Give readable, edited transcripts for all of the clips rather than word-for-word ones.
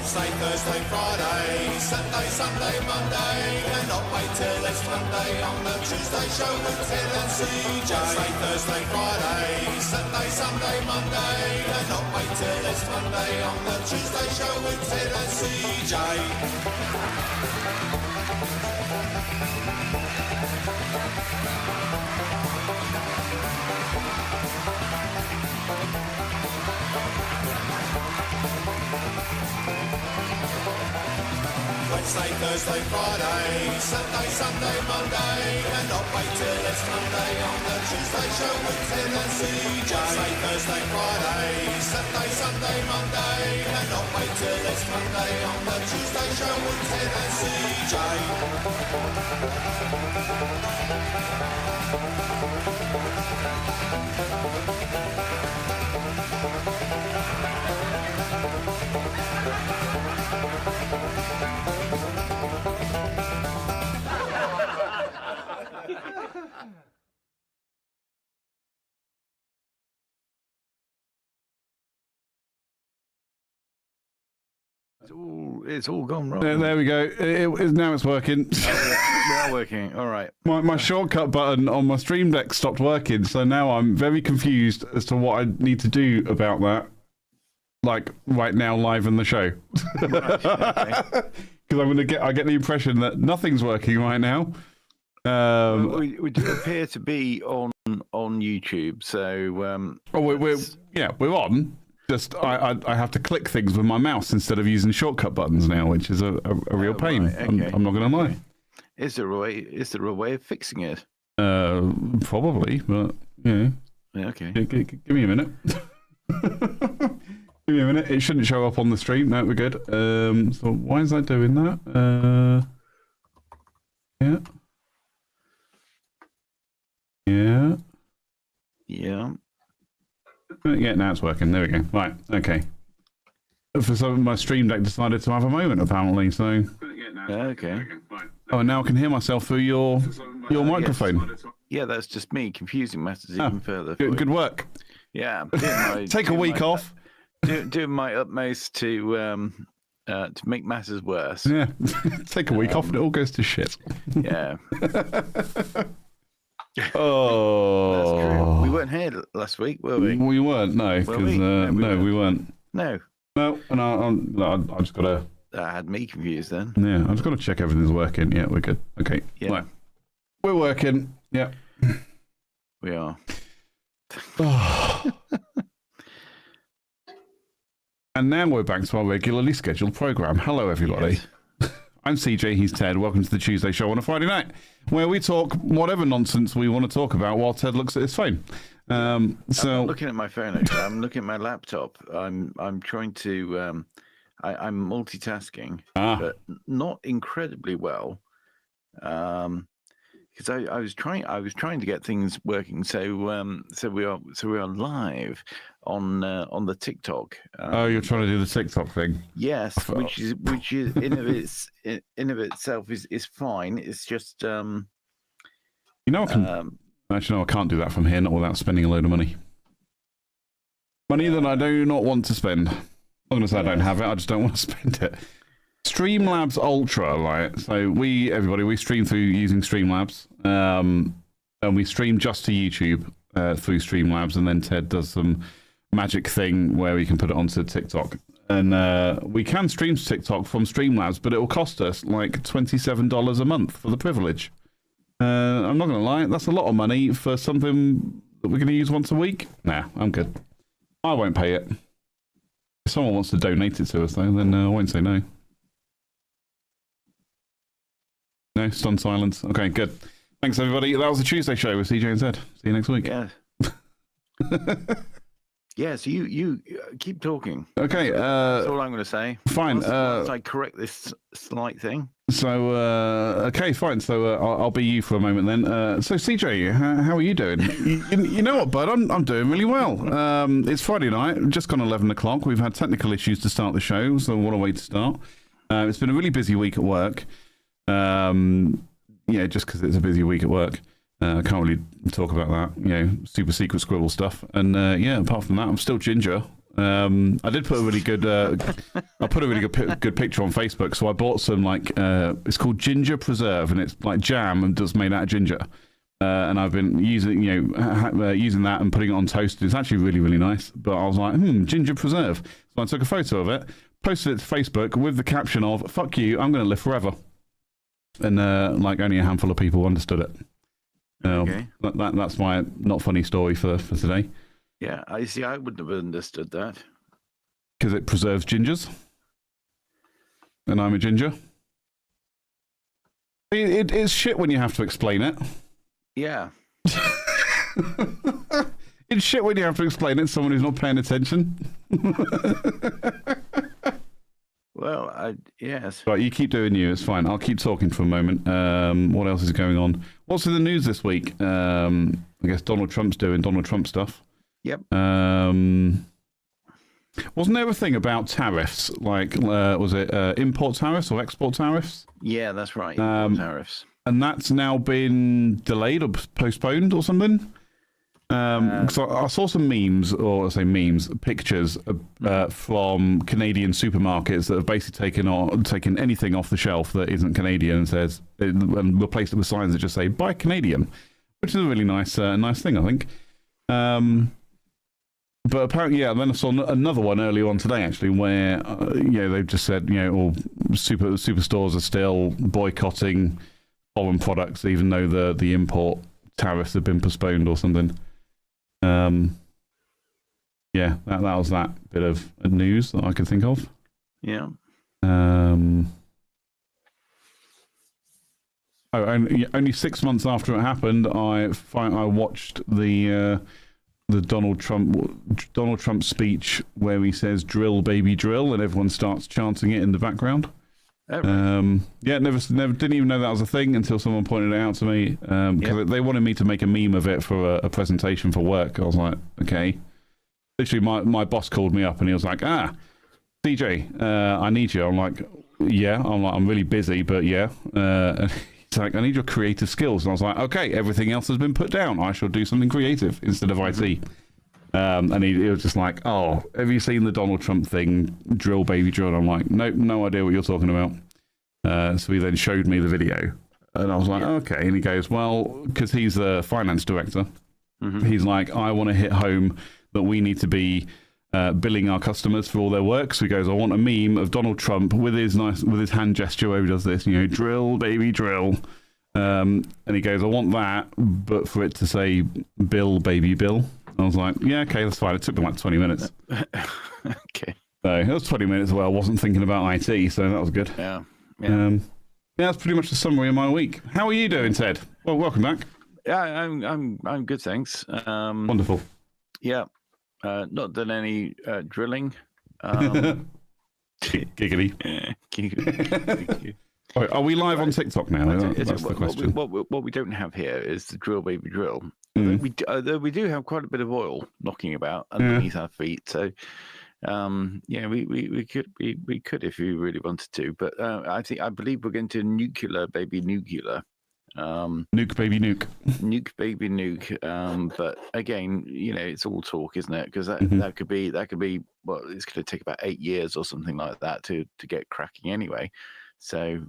Wednesday, Thursday, Friday, Saturday, Sunday, Monday, and not wait till it's Monday on the Tuesday show with Ted and CJ. Wednesday, Thursday, Friday, Saturday, Sunday, Monday, and not wait till it's Monday on the Tuesday show with Ted and CJ. Wednesday, Thursday, Friday, Saturday, Sunday, Monday, and not wait till it's Monday on the Tuesday show with Ted and CJ. Wednesday, Thursday, Friday, Saturday, Sunday, Monday, and not wait till it's Monday on the Tuesday show with Ted and CJ. It's all gone wrong. There we go. Now it's working. We are working. All right. My shortcut button on my Stream Deck stopped working, so now I'm very confused as to what I need to do about that. Like right now, live in the show. Because I get the impression that nothing's working right now. We do appear to be on YouTube, so we're on. Just I have to click things with my mouse instead of using shortcut buttons now, which is a real pain. Right, okay. I'm not going to lie. Is there a way of fixing it? Probably, but yeah. Okay. Give me a minute. Give me a minute. It shouldn't show up on the stream. No, we're good. So why is that doing that? Yeah. Yeah. Yeah. Yeah, now it's working. There we go. Right, okay. For some, my Stream Deck decided to have a moment, apparently, so... Okay. Oh, and now I can hear myself through your microphone. Yes. Yeah, that's just me confusing matters even further. Good work. Yeah. Take a week off. Doing my utmost to make matters worse. Yeah. Take a week off and it all goes to shit. Yeah. Oh, that's true. We weren't here last week, were we? We weren't, no, because we weren't. No, and I just gotta. That had me confused then. Yeah, I just gotta check everything's working. Yeah, we're good. Okay, yeah, right. We're working. Yeah, we are. And now we're back to our regularly scheduled program. Hello, everybody. Yes. I'm CJ, he's Ted. Welcome to the Tuesday show on a Friday night, where we talk whatever nonsense we want to talk about while Ted looks at his phone. So I'm not looking at my phone, actually. I'm looking at my laptop. I'm trying to I'm multitasking, but not incredibly well. Because I was trying to get things working. So we are live on the TikTok. You're trying to do the TikTok thing? Yes, which is in of itself is fine. It's just actually no, I can't do that from here, not without spending a load of money. Money that I do not want to spend. I'm not going to say I don't have it. I just don't want to spend it. Streamlabs Ultra, right? So we stream through using Streamlabs, and we stream just to YouTube through Streamlabs, and then Ted does some magic thing where we can put it onto TikTok, and we can stream to TikTok from Streamlabs, but it will cost us like $27 a month for the privilege. I'm not going to lie, that's a lot of money for something that we're going to use once a week. Nah, I'm good. I won't pay it. If someone wants to donate it to us, though, then I won't say no. No, stunned silence. Okay, good. Thanks, everybody. That was the Tuesday show with CJ and Zed. See you next week. Yeah. Yeah, so you keep talking. Okay. That's all I'm going to say. Fine. Once I correct this slight thing. So, okay, fine. So I'll be you for a moment then. So CJ, how are you doing? you know what, bud? I'm doing really well. It's Friday night, just gone 11 o'clock. We've had technical issues to start the show, so what a way to start. It's been a really busy week at work. Yeah, just because it's a busy week at work. I can't really talk about that, super secret squirrel stuff. And yeah, apart from that, I'm still ginger. I did put a really good. I put a really good picture on Facebook. So I bought some like it's called ginger preserve, and it's like jam and just made out of ginger. And I've been using using that and putting it on toast. It's actually really really nice. But I was like, ginger preserve. So I took a photo of it, posted it to Facebook with the caption of "Fuck you, I'm going to live forever." And like only a handful of people understood it. Okay. That's my not funny story for today. Yeah, I see. I wouldn't have understood that. Because it preserves gingers. And I'm a ginger. It's shit when you have to explain it. Yeah. It's shit when you have to explain it to someone who's not paying attention. Well, yes. Right, you keep doing you. It's fine. I'll keep talking for a moment. What else is going on? What's in the news this week? I guess Donald Trump's doing Donald Trump stuff. Yep. Wasn't there a thing about tariffs? Like, was it import tariffs or export tariffs? Yeah, that's right. Import tariffs. And that's now been delayed or postponed or something? Because I saw some memes, or I say memes, pictures from Canadian supermarkets that have basically taken anything off the shelf that isn't Canadian and replaced it with signs that just say "Buy Canadian," which is a really nice thing, I think. But apparently, yeah. Then I saw another one earlier on today, actually, where they've just said all superstores are still boycotting foreign products, even though the import tariffs have been postponed or something. Yeah, that was that bit of news that I could think of. Yeah. Only 6 months after it happened, I watched the Donald Trump speech where he says "drill, baby, drill," and everyone starts chanting it in the background. Oh, right. Yeah, never didn't even know that was a thing until someone pointed it out to me. Because they wanted me to make a meme of it for a presentation for work. I was like, okay. Literally, my boss called me up and he was like, DJ, I need you. I'm like, yeah. I'm really busy, but yeah. And he's like, I need your creative skills. And I was like, okay, everything else has been put down. I shall do something creative instead of IT. And he was just like, oh, have you seen the Donald Trump thing? Drill, baby, drill. And I'm like, nope, no idea what you're talking about. So he then showed me the video. And I was like, okay. And he goes, well, because he's the finance director. Mm-hmm. He's like, I want to hit home that we need to be billing our customers for all their work. So he goes, I want a meme of Donald Trump with his hand gesture where he does this, drill, baby, drill. And he goes, I want that, but for it to say Bill, baby, Bill. I was like, yeah, okay, that's fine. It took me like 20 minutes. Okay. So it was 20 minutes where I wasn't thinking about IT, so that was good. Yeah. Yeah, that's pretty much the summary of my week. How are you doing, Ted? Well, welcome back. Yeah, I'm good, thanks. Wonderful. Yeah. Not done any drilling. Giggity. Giggity. Right, are we live on TikTok now? That's the question. What we don't have here is the drill, baby, drill. Mm. We do have quite a bit of oil knocking about underneath our feet. So, we could if we really wanted to. But I believe we're going to nuclear, baby, nuclear. Nuke, baby, nuke. Nuke, baby, nuke. But again, it's all talk, isn't it? Because that could be well, it's going to take about 8 years or something like that to get cracking anyway. So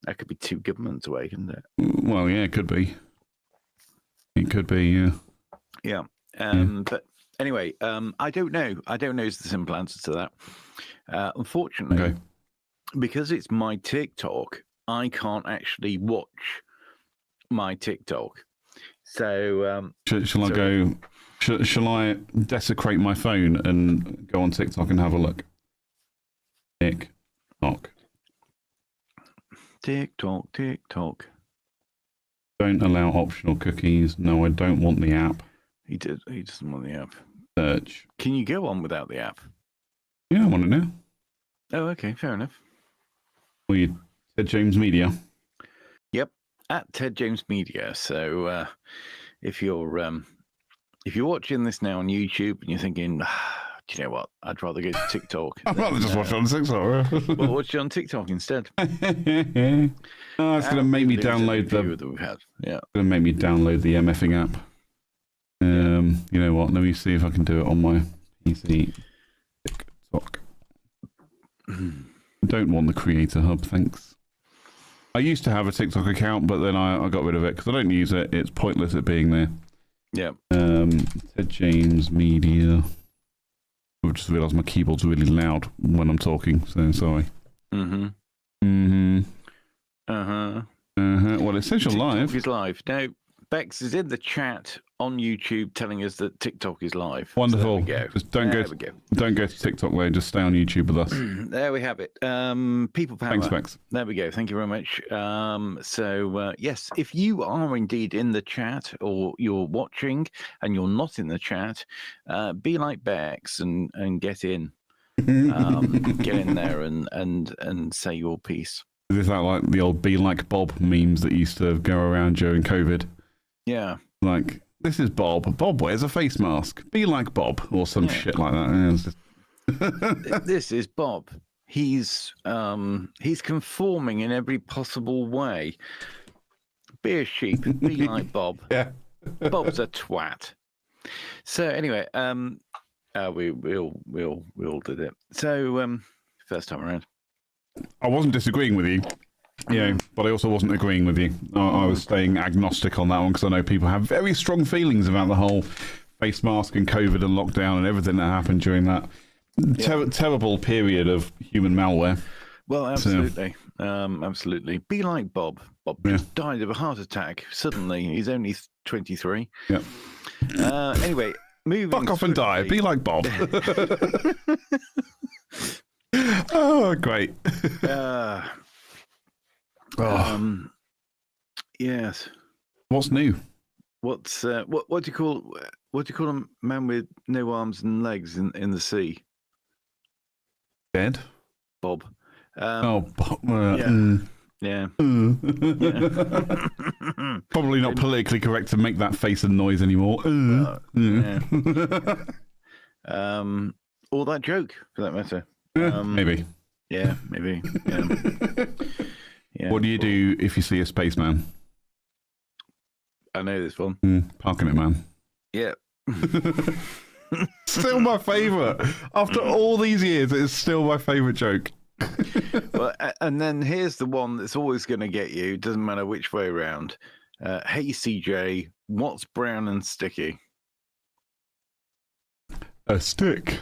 that could be 2 governments away, couldn't it? Well, yeah, it could be. It could be, yeah. Yeah. But anyway, I don't know. I don't know is the simple answer to that. Unfortunately, because it's my TikTok, I can't actually watch my TikTok. So shall I desecrate my phone and go on TikTok and have a look? TikTok. Don't allow optional cookies. No, I don't want the app. He doesn't want the app. Search. Can you go on without the app? Yeah, I want it now. Oh, okay, fair enough. Well, you Ted James Media. Yep, at Ted James Media. So if you're watching this now on YouTube and you're thinking, do you know what? I'd rather go to TikTok. I'd rather just watch it on TikTok. Well, watch it on TikTok instead. It's going to make me download that we've had. Yeah, it's going to make me download the MFing app. You know what? Let me see if I can do it on my PC. TikTok. Don't want the creator hub, thanks. I used to have a TikTok account, but then I got rid of it because I don't use it. It's pointless it being there. Yeah. Ted James Media. I just realised my keyboard's really loud when I'm talking, so sorry. Well, it says you're live. TikTok is live. Now, Bex is in the chat on YouTube telling us that TikTok is live. Wonderful. So there we go. Just don't go to TikTok though. Just stay on YouTube with us. There we have it. People power. Thanks, Bex. There we go. Thank you very much. Yes, if you are indeed in the chat or you're watching and you're not in the chat, be like Bex and get in. Get in there and say your piece. Is that like the old "be like Bob" memes that used to go around during COVID? Yeah. Like, this is Bob. Bob wears a face mask. Be like Bob, or some shit like that. This is Bob. He's conforming in every possible way. Be a sheep. Be like Bob. Yeah. Bob's a twat. So anyway, we all did it. So first time around. I wasn't disagreeing with you, but I also wasn't agreeing with you. I was staying agnostic on that one because I know people have very strong feelings about the whole face mask and COVID and lockdown and everything that happened during that terrible period of human malware. Well, absolutely. Absolutely. Be like Bob. Bob just died of a heart attack. Suddenly, he's only 23. Yeah. Anyway, moving Fuck off and die. Be like Bob. Oh, great. Yes. What's new? What do you call a man with no arms and legs in the sea? Dead? Bob. Bob. Yeah. Probably not politically correct to make that face and noise anymore. Or that joke, for that matter. Maybe. Yeah, maybe. Yeah. What do you do if you see a spaceman? I know this one. Parking it, man. Yeah. Still my favourite. After all these years, it's still my favourite joke. Well, and then here's the one that's always going to get you. Doesn't matter which way around. Hey, CJ, what's brown and sticky? A stick.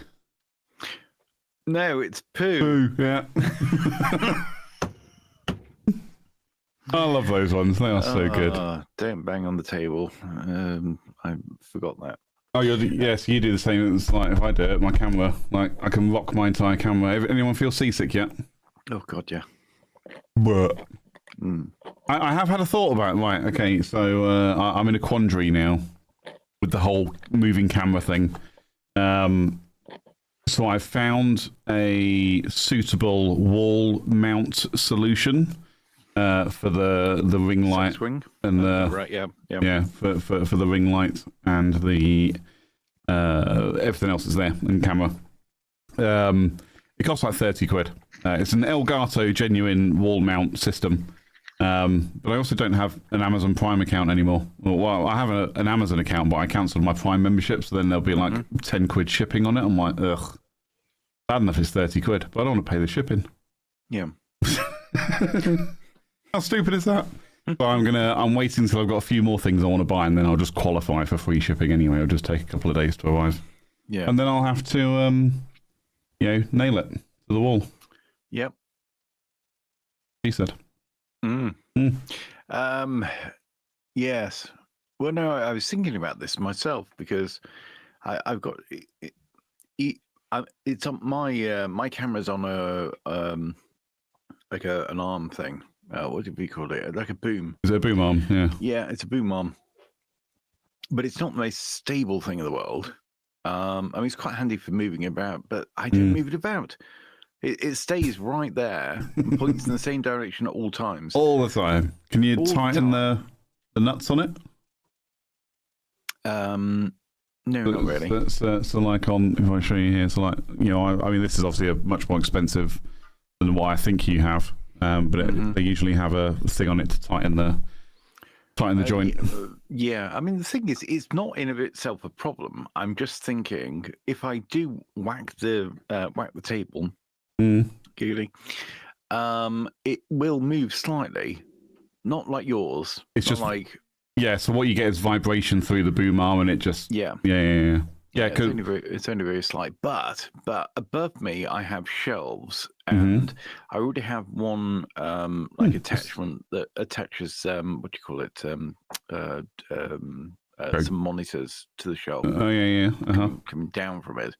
No, it's poo. Poo, yeah. I love those ones. They are so good. Don't bang on the table. I forgot that. Oh, yes, you do the same. It's like if I do it, my camera, like I can rock my entire camera. Anyone feel seasick yet? Oh God, yeah. But I have had a thought about it. Right, okay, so I'm in a quandary now with the whole moving camera thing. So I found a suitable wall mount solution for the ring light swing and the right, yeah, for the ring light and the everything else is there in camera. It costs like 30 quid. It's an Elgato genuine wall mount system. But I also don't have an Amazon Prime account anymore. Well, I have an Amazon account, but I cancelled my Prime membership, so then there'll be like 10 quid shipping on it. I'm like, ugh. Bad enough it's 30 quid, but I don't want to pay the shipping. Yeah. How stupid is that? So I'm waiting until I've got a few more things I want to buy, and then I'll just qualify for free shipping anyway. It'll just take a couple of days to arrive. Yeah. And then I'll have to, nail it to the wall. Yep. He said. Yes. Well, no, I was thinking about this myself because I've got it's on my camera's on a like an arm thing. What did we call it? Like a boom. Is it a boom arm? Yeah. Yeah, it's a boom arm. But it's not the most stable thing in the world. I mean, it's quite handy for moving about, but I don't move it about. It stays right there and points in the same direction at all times. All the time. Can you tighten the nuts on it? No, not really. So like on, if I show you here, so like, I mean, this is obviously a much more expensive than what I think you have, but they usually have a thing on it to tighten the tighten the joint. Yeah, I mean the thing is, it's not in of itself a problem. I'm just thinking if I do whack the table, Googly, it will move slightly, not like yours. It's not just like so what you get is vibration through the boom arm, and it just yeah. It's only very slight, but above me I have shelves, and I already have one like attachment that attaches what do you call it some monitors to the shelf. Coming down from it.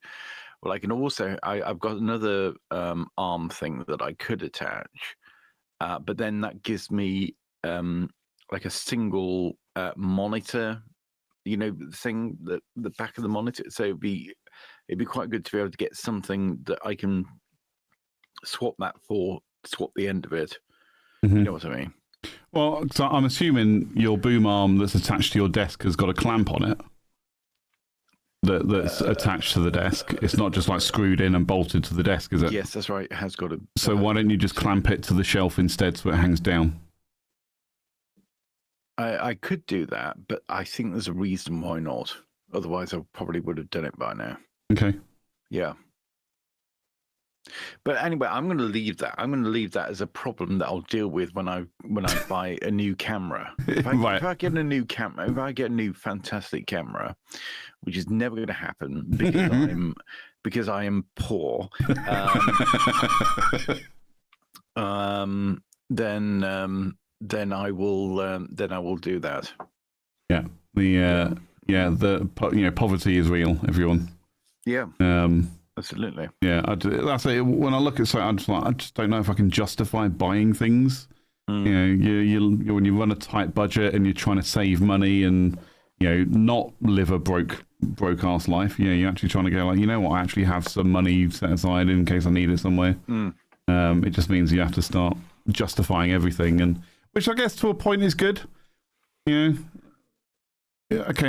Well, I can also I've got another arm thing that I could attach, but then that gives me like a single monitor. You know, the thing that the back of the monitor. So it'd be quite good to be able to get something that I can swap the end of it. You know what I mean? Well, so I'm assuming your boom arm that's attached to your desk has got a clamp on it that's attached to the desk. It's not just like screwed in and bolted to the desk, is it? Yes, that's right. It has got a. So why don't you just clamp it to the shelf instead so it hangs down? I could do that, but I think there's a reason why not. Otherwise, I probably would have done it by now. Okay. Yeah. But anyway, I'm going to leave that. I'm going to leave that as a problem that I'll deal with when I buy a new camera. If I get a new camera, if I get a new fantastic camera, which is never going to happen because I am poor, then I will do that. Yeah. Poverty is real, everyone. Yeah. Absolutely. Yeah, that's it. When I look at something, I just don't know if I can justify buying things. You know, when you run a tight budget and you're trying to save money and not live a broke ass life. You're actually trying to go like, you know what, I actually have some money set aside in case I need it somewhere. It just means you have to start justifying everything, and which I guess to a point is good. Okay,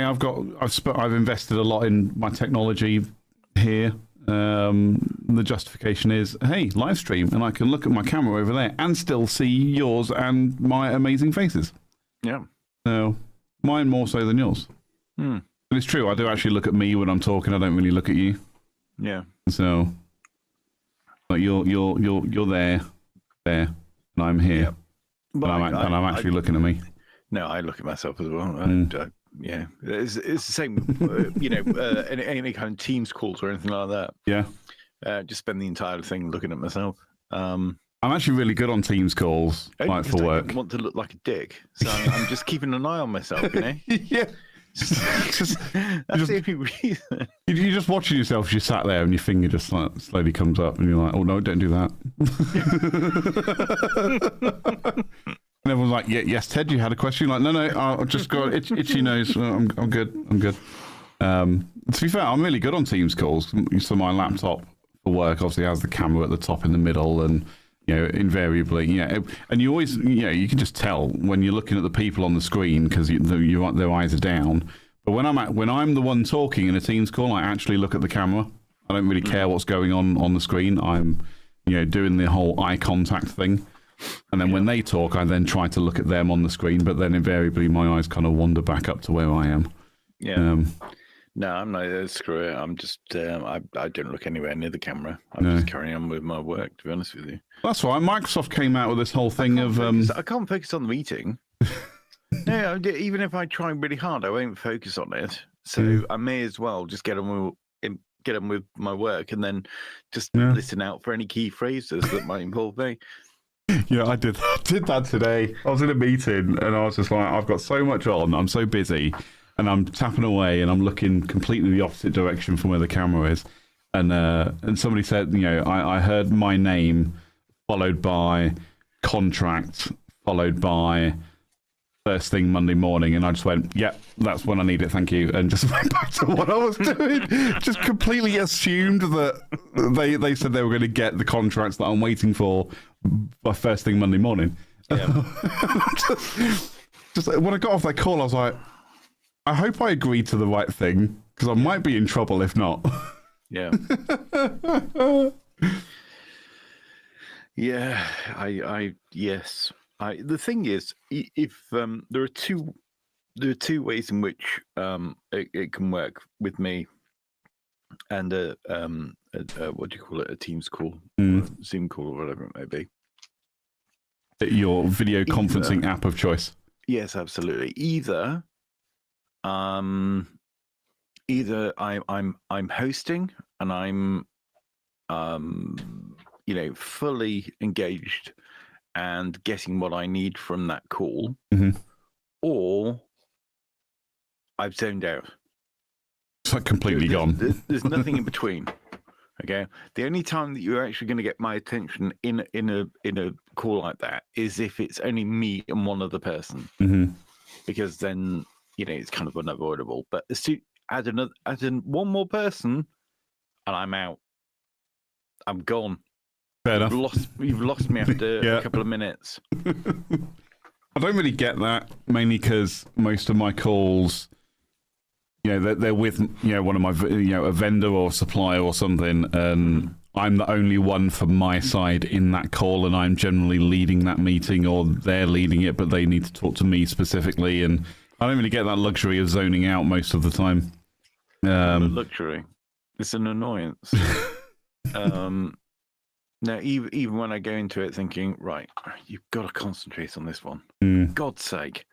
I've invested a lot in my technology here. The justification is, hey, live stream, and I can look at my camera over there and still see yours and my amazing faces. Yeah. So mine more so than yours. But it's true. I do actually look at me when I'm talking. I don't really look at you. Yeah. So, but you're there, and I'm here. Yeah. But I'm actually looking at me. No, I look at myself as well. Yeah, it's the same. Any kind of Teams calls or anything like that. Yeah, just spend the entire thing looking at myself. I'm actually really good on Teams calls, like for work. I don't want to look like a dick, so I'm just keeping an eye on myself. Yeah. That's the only reason. You're just watching yourself as you sat there and your finger just like slowly comes up and you're like, oh no, don't do that. And everyone's like, yes, Ted, you had a question? You're like, no, I've just got itchy nose. I'm good. To be fair, I'm really good on Teams calls. So my laptop for work obviously has the camera at the top in the middle, and invariably, and you always, you can just tell when you're looking at the people on the screen because their eyes are down. But when I'm the one talking in a Teams call, I actually look at the camera. I don't really care what's going on the screen. I'm, doing the whole eye contact thing. And then when they talk, I then try to look at them on the screen, but then invariably my eyes kind of wander back up to where I am. Yeah. No, I'm not. Screw it. I'm just. I don't look anywhere near the camera. I'm just carrying on with my work. To be honest with you. That's why Microsoft came out with this whole thing of. I can't focus on the meeting. No, even if I try really hard, I won't focus on it. So I may as well just get on with my work and then just listen out for any key phrases that might involve me. Yeah, I did that today. I was in a meeting and I was just like, I've got so much on. I'm so busy. And I'm tapping away and I'm looking completely the opposite direction from where the camera is. And somebody said, I heard my name followed by contract, followed by first thing Monday morning. And I just went, yep, that's when I need it. Thank you. And just went back to what I was doing. Just completely assumed that they said they were going to get the contracts that I'm waiting for by first thing Monday morning. Yeah. just when I got off that call, I was like, I hope I agreed to the right thing because I might be in trouble if not. Yeah. Yeah. Yes. The thing is, if there are two ways in which it can work with me and what do you call it, a Teams call, or a Zoom call, or whatever it may be. Your video conferencing app of choice. Yes, absolutely. Either I'm hosting and I'm fully engaged and getting what I need from that call, or I've zoned out. It's like completely gone. There's nothing in between. Okay, the only time that you're actually going to get my attention in a call like that is if it's only me and one other person, because then it's kind of unavoidable. But as soon add one more person, and I'm out. I'm gone. Fair enough. You've lost me after a couple of minutes. I don't really get that, mainly because most of my calls, they're with one of my a vendor or supplier or something, and I'm the only one from my side in that call, and I'm generally leading that meeting, or they're leading it, but they need to talk to me specifically, and I don't really get that luxury of zoning out most of the time. Luxury, it's an annoyance. Now, even when I go into it thinking, right, you've got to concentrate on this one. God's sake.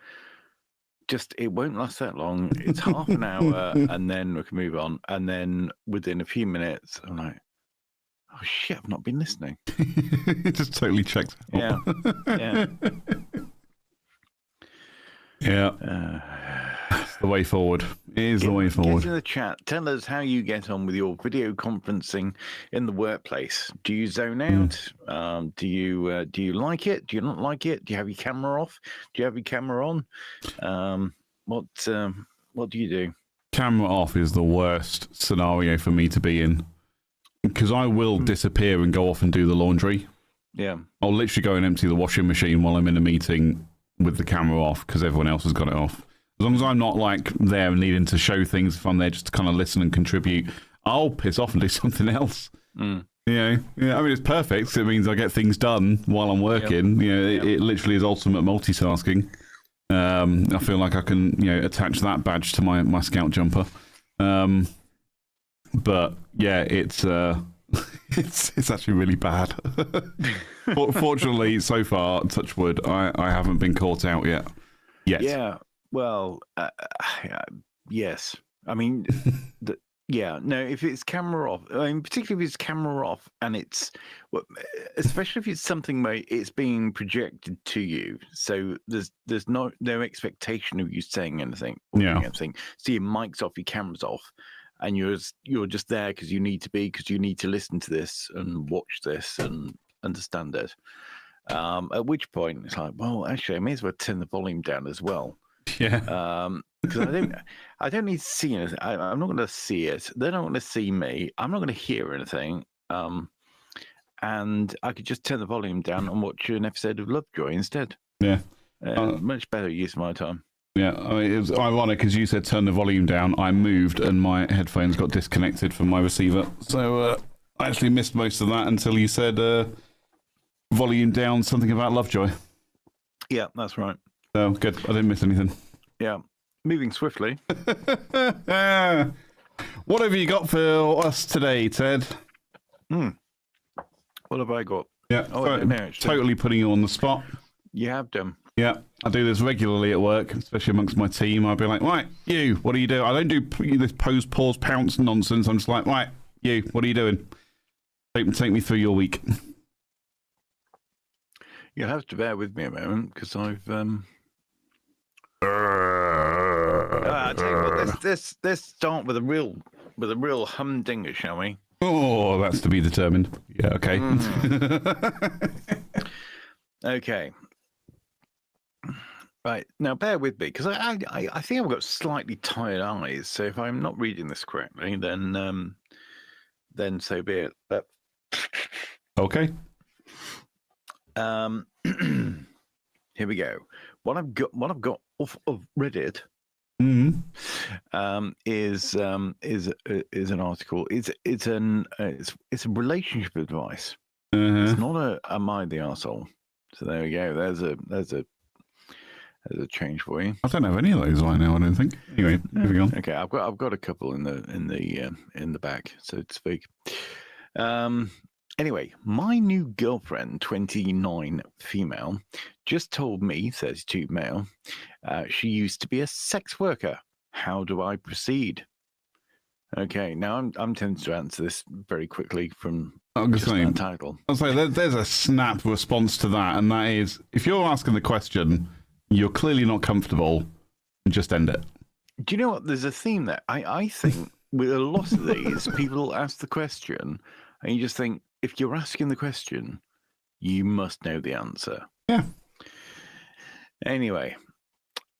It won't last that long. It's half an hour, and then we can move on. And then within a few minutes, I'm like, oh shit, I've not been listening. It just totally checks out. Yeah. It's the way forward. It is the way forward. Get in the chat. Tell us how you get on with your video conferencing in the workplace. Do you zone out? Do you like it? Do you not like it? Do you have your camera off? Do you have your camera on? What do you do? Camera off is the worst scenario for me to be in, because I will disappear and go off and do the laundry. Yeah. I'll literally go and empty the washing machine while I'm in a meeting with the camera off, because everyone else has got it off. As long as I'm not there and needing to show things, if I'm there just to kind of listen and contribute, I'll piss off and do something else. I mean, it's perfect. It means I get things done while I'm working. Yep. It literally is ultimate multitasking. I feel like I can, attach that badge to my scout jumper. But yeah, it's actually really bad. Fortunately, so far, touch wood, I haven't been caught out yet. Yeah. Well, yes. I mean, no, if it's camera off, particularly if it's camera off and especially if it's something where it's being projected to you, so there's no expectation of you saying anything or doing anything. So your mic's off, your camera's off, and you're just there because you need to listen to this and watch this and understand it. At which point it's like, well, actually, I may as well turn the volume down as well. Yeah. Because I don't need to see anything. I'm not going to see it. They're not going to see me. I'm not going to hear anything. And I could just turn the volume down and watch an episode of Lovejoy instead. Yeah. Much better use of my time. Yeah. I mean, it was ironic because you said turn the volume down. I moved and my headphones got disconnected from my receiver. So I actually missed most of that until you said volume down, something about Lovejoy. Yeah, that's right. Oh, good. I didn't miss anything. Yeah. Moving swiftly. What have you got for us today, Ted? What have I got? Yeah. Totally putting you on the spot. You have done. Yeah. I do this regularly at work, especially amongst my team. I'll be like, right, you, what do you do? I don't do this pose, pause, pounce nonsense. I'm just like, right, you, what are you doing? Take me through your week. You'll have to bear with me a moment because I've I tell you what, let's start with a real humdinger, shall we? Oh, that's to be determined. Yeah, okay. Okay. Right, now bear with me because I think I've got slightly tired eyes. So if I'm not reading this correctly, then so be it. But okay. Here we go. What I've got off of Reddit is an article. It's a relationship advice. It's not a am I the arsehole? So there we go. There's a change for you. I don't have any of those right now. I don't think. Anyway, moving on. Okay, I've got a couple in the back, so to speak. Anyway, my new girlfriend, 29 female, just told me, 32 male, she used to be a sex worker. How do I proceed? Okay, now I'm tempted to answer this very quickly from just that title. I'll say there's a snap response to that, and that is, if you're asking the question, you're clearly not comfortable, just end it. Do you know what? There's a theme there. I think with a lot of these, people ask the question, and you just think, if you're asking the question, you must know the answer. Yeah. Anyway,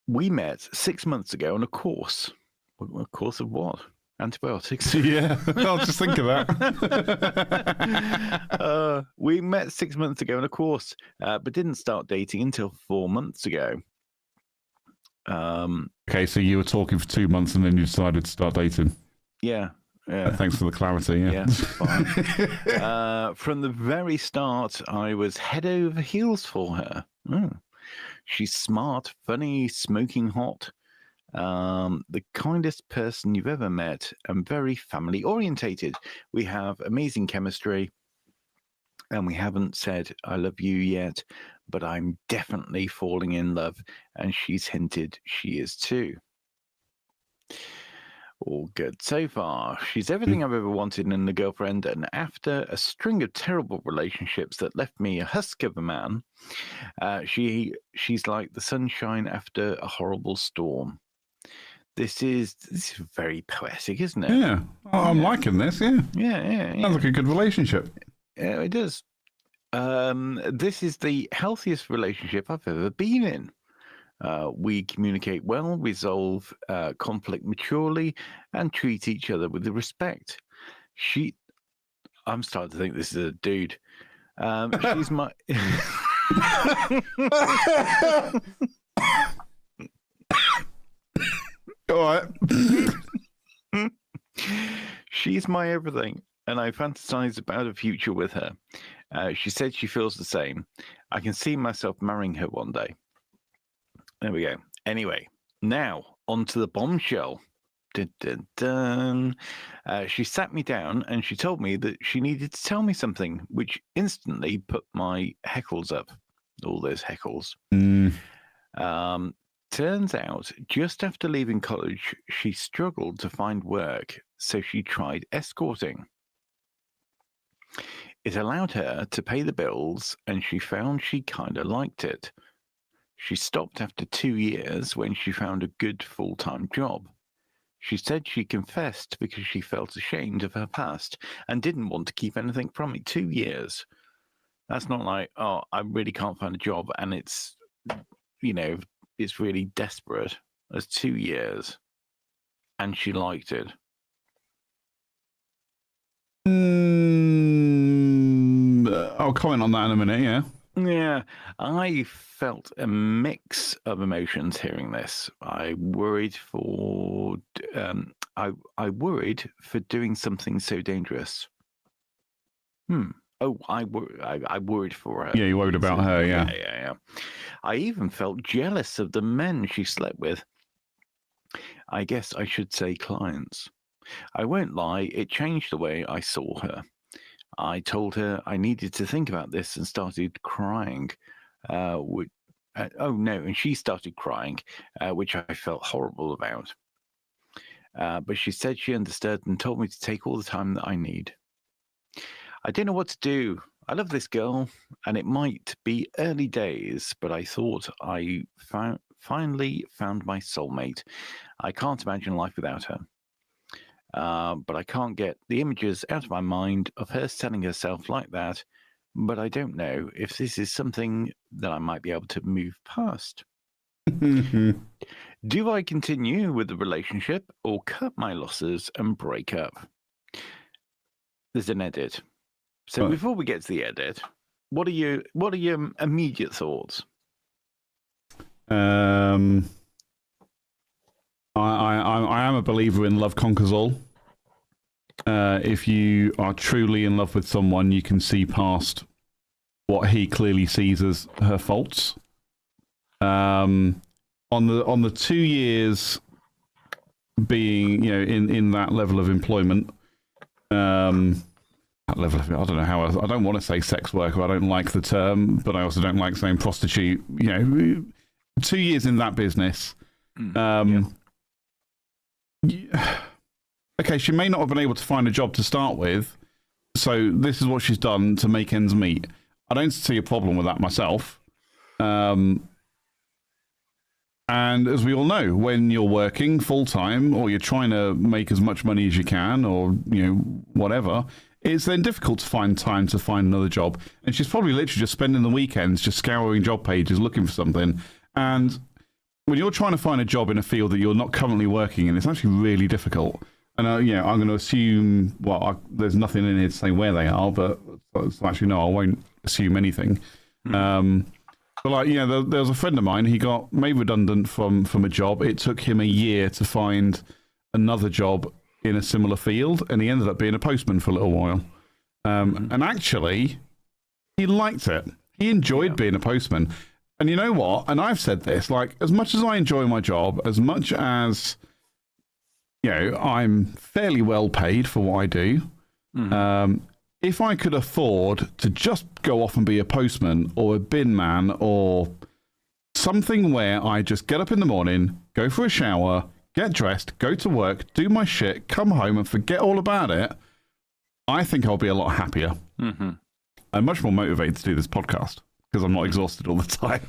we met 6 months ago on a course. A course of what? Antibiotics. Yeah, I'll just think of that. We met 6 months ago on a course, but didn't start dating until 4 months ago. Okay, so you were talking for 2 months and then you decided to start dating. Yeah. Yeah. Thanks for the clarity. Yeah, fine. From the very start, I was head over heels for her. She's smart, funny, smoking hot. The kindest person you've ever met, and very family orientated. We have amazing chemistry, and we haven't said I love you yet, but I'm definitely falling in love, and she's hinted she is too. All good so far. She's everything I've ever wanted in a girlfriend, and after a string of terrible relationships that left me a husk of a man, she's like the sunshine after a horrible storm. This is very poetic, isn't it? Yeah. Oh, I'm liking this, yeah. Yeah. Sounds like a good relationship. Yeah, it does. This is the healthiest relationship I've ever been in. We communicate well, resolve conflict maturely, and treat each other with respect. I'm starting to think this is a dude. She's my... All right. She's my everything, and I fantasize about a future with her. She said she feels the same. I can see myself marrying her one day. There we go. Anyway, now on to the bombshell. Dun, dun, dun. She sat me down and she told me that she needed to tell me something, which instantly put my heckles up. All those heckles. Turns out, just after leaving college, she struggled to find work, so she tried escorting. It allowed her to pay the bills, and she found she kind of liked it. She stopped after 2 years when she found a good full-time job. She said she confessed because she felt ashamed of her past and didn't want to keep anything from it. 2 years. That's not like, oh, I really can't find a job and it's, it's really desperate. That's 2 years. And she liked it. I'll comment on that in a minute, yeah. Yeah, I felt a mix of emotions hearing this. I worried for doing something so dangerous. Oh, I worried for her. Yeah, you worried about her, yeah. Yeah. I even felt jealous of the men she slept with. I guess I should say clients. I won't lie, it changed the way I saw her. I told her I needed to think about this and started crying. And she started crying, which I felt horrible about. But she said she understood and told me to take all the time that I need. I don't know what to do. I love this girl, and it might be early days, but I thought I finally found my soulmate. I can't imagine life without her. But I can't get the images out of my mind of her selling herself like that. But I don't know if this is something that I might be able to move past. Do I continue with the relationship or cut my losses and break up? There's an edit. So before we get to the edit, what are your immediate thoughts? I am a believer in love conquers all. If you are truly in love with someone, you can see past what he clearly sees as her faults. On the 2 years being, in that level of employment, that level of, I don't know how else, I don't want to say sex worker. I don't like the term, but I also don't like saying prostitute. 2 years in that business. Okay, she may not have been able to find a job to start with, so this is what she's done to make ends meet. I don't see a problem with that myself. And as we all know, when you're working full-time or you're trying to make as much money as you can or, whatever, it's then difficult to find time to find another job. And she's probably literally just spending the weekends just scouring job pages looking for something. And when you're trying to find a job in a field that you're not currently working in, it's actually really difficult. And, I'm going to assume, there's nothing in here to say where they are, but actually, no, I won't assume anything. But there was a friend of mine. He got made redundant from a job. It took him a year to find another job in a similar field, and he ended up being a postman for a little while. And actually, he liked it. He enjoyed being a postman. And you know what? And I've said this, as much as I enjoy my job, as much as I'm fairly well paid for what I do. If I could afford to just go off and be a postman or a bin man or something where I just get up in the morning, go for a shower, get dressed, go to work, do my shit, come home and forget all about it, I think I'll be a lot happier. I'm much more motivated to do this podcast because I'm not exhausted all the time.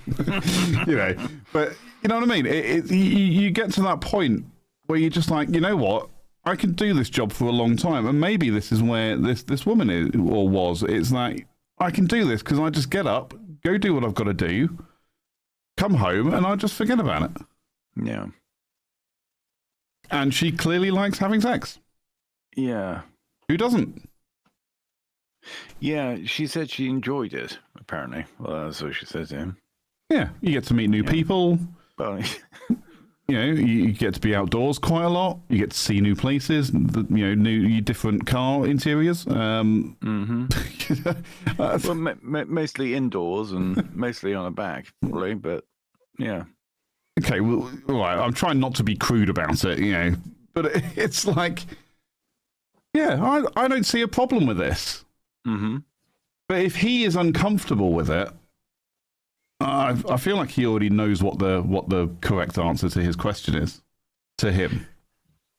But you know what I mean? You get to that point where you're just like, you know what? I can do this job for a long time. And maybe this is where this woman is or was. It's like, I can do this because I just get up, go do what I've got to do, come home, and I just forget about it. Yeah. And she clearly likes having sex. Yeah. Who doesn't? Yeah, she said she enjoyed it, apparently. Well, that's what she said to him. Yeah, you get to meet new people. Well, you get to be outdoors quite a lot. You get to see new places, new different car interiors. well, mostly indoors and mostly on a back, probably, but yeah. Okay, well, right, I'm trying not to be crude about it, but it's like, yeah, I don't see a problem with this. But if he is uncomfortable with it, I feel like he already knows what the correct answer to his question is to him.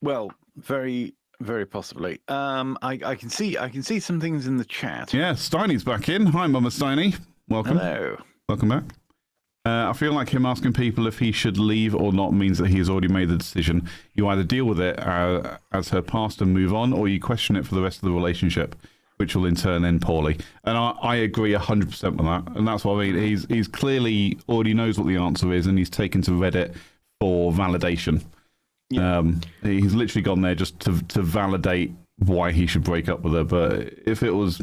Well, very, very possibly. I can see some things in the chat. Yeah, Steiny's back in. Hi, Mama Steiny. Welcome. Hello. Welcome back. I feel like him asking people if he should leave or not means that he's already made the decision. You either deal with it as her past and move on, or you question it for the rest of the relationship, which will in turn end poorly. And I agree 100% with that. And that's what I mean. He's clearly already knows what the answer is, and he's taken to Reddit for validation. Yeah. He's literally gone there just to validate why he should break up with her. But if it was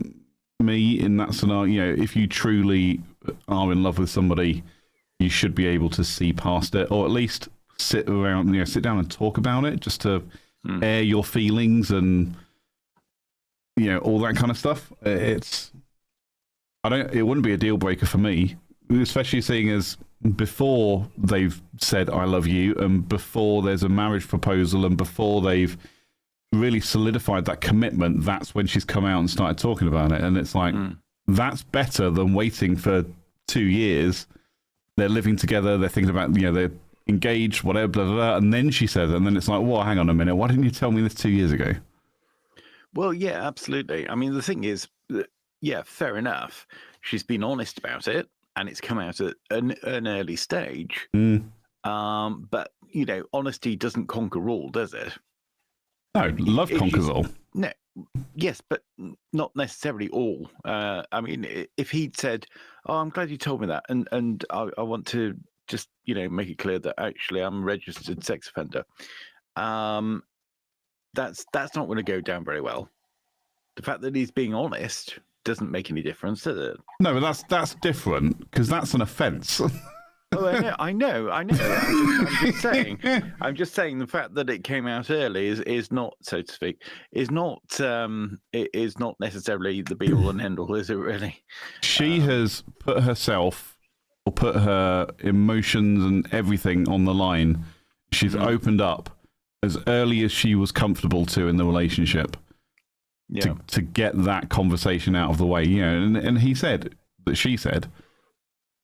me in that scenario, if you truly are in love with somebody, you should be able to see past it, or at least sit down and talk about it, just to air your feelings and all that kind of stuff. It wouldn't be a deal breaker for me, especially seeing as before they've said I love you, and before there's a marriage proposal, and before they've really solidified that commitment, that's when she's come out and started talking about it. And it's like, that's better than waiting for 2 years. They're living together, they're thinking about, they're engaged, whatever, blah, blah, blah, and then she says it, and then it's like, well, hang on a minute, why didn't you tell me this 2 years ago? Well, yeah, absolutely. I mean, the thing is, yeah, fair enough. She's been honest about it, and it's come out at an early stage. But, honesty doesn't conquer all, does it? No, love conquers all. No, yes, but not necessarily all. I mean, if he'd said, "Oh, I'm glad you told me that," and I want to just make it clear that actually I'm a registered sex offender, that's not going to go down very well. The fact that he's being honest doesn't make any difference, does it? No, but that's different because that's an offence. Oh, I know. I'm just saying. I'm just saying the fact that it came out early is not, so to speak, is not it is not necessarily the be all and end all, is it really? She has put herself or put her emotions and everything on the line. She's opened up as early as she was comfortable to in the relationship to get that conversation out of the way. You know, and he said that she said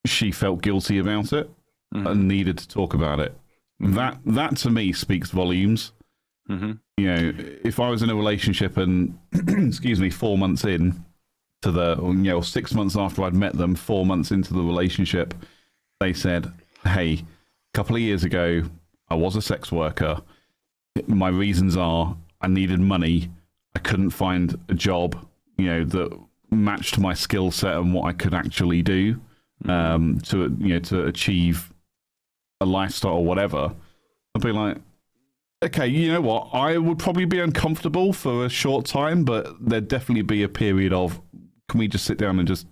she felt guilty about it and needed to talk about it. That to me speaks volumes. You know, if I was in a relationship and, excuse me, 4 months in to the, 6 months after I'd met them, 4 months into the relationship, they said, hey, a couple of years ago, I was a sex worker. My reasons are I needed money. I couldn't find a job, that matched my skill set and what I could actually do. To achieve a lifestyle or whatever, I'd be like, okay, you know what? I would probably be uncomfortable for a short time, but there'd definitely be a period of, can we just sit down and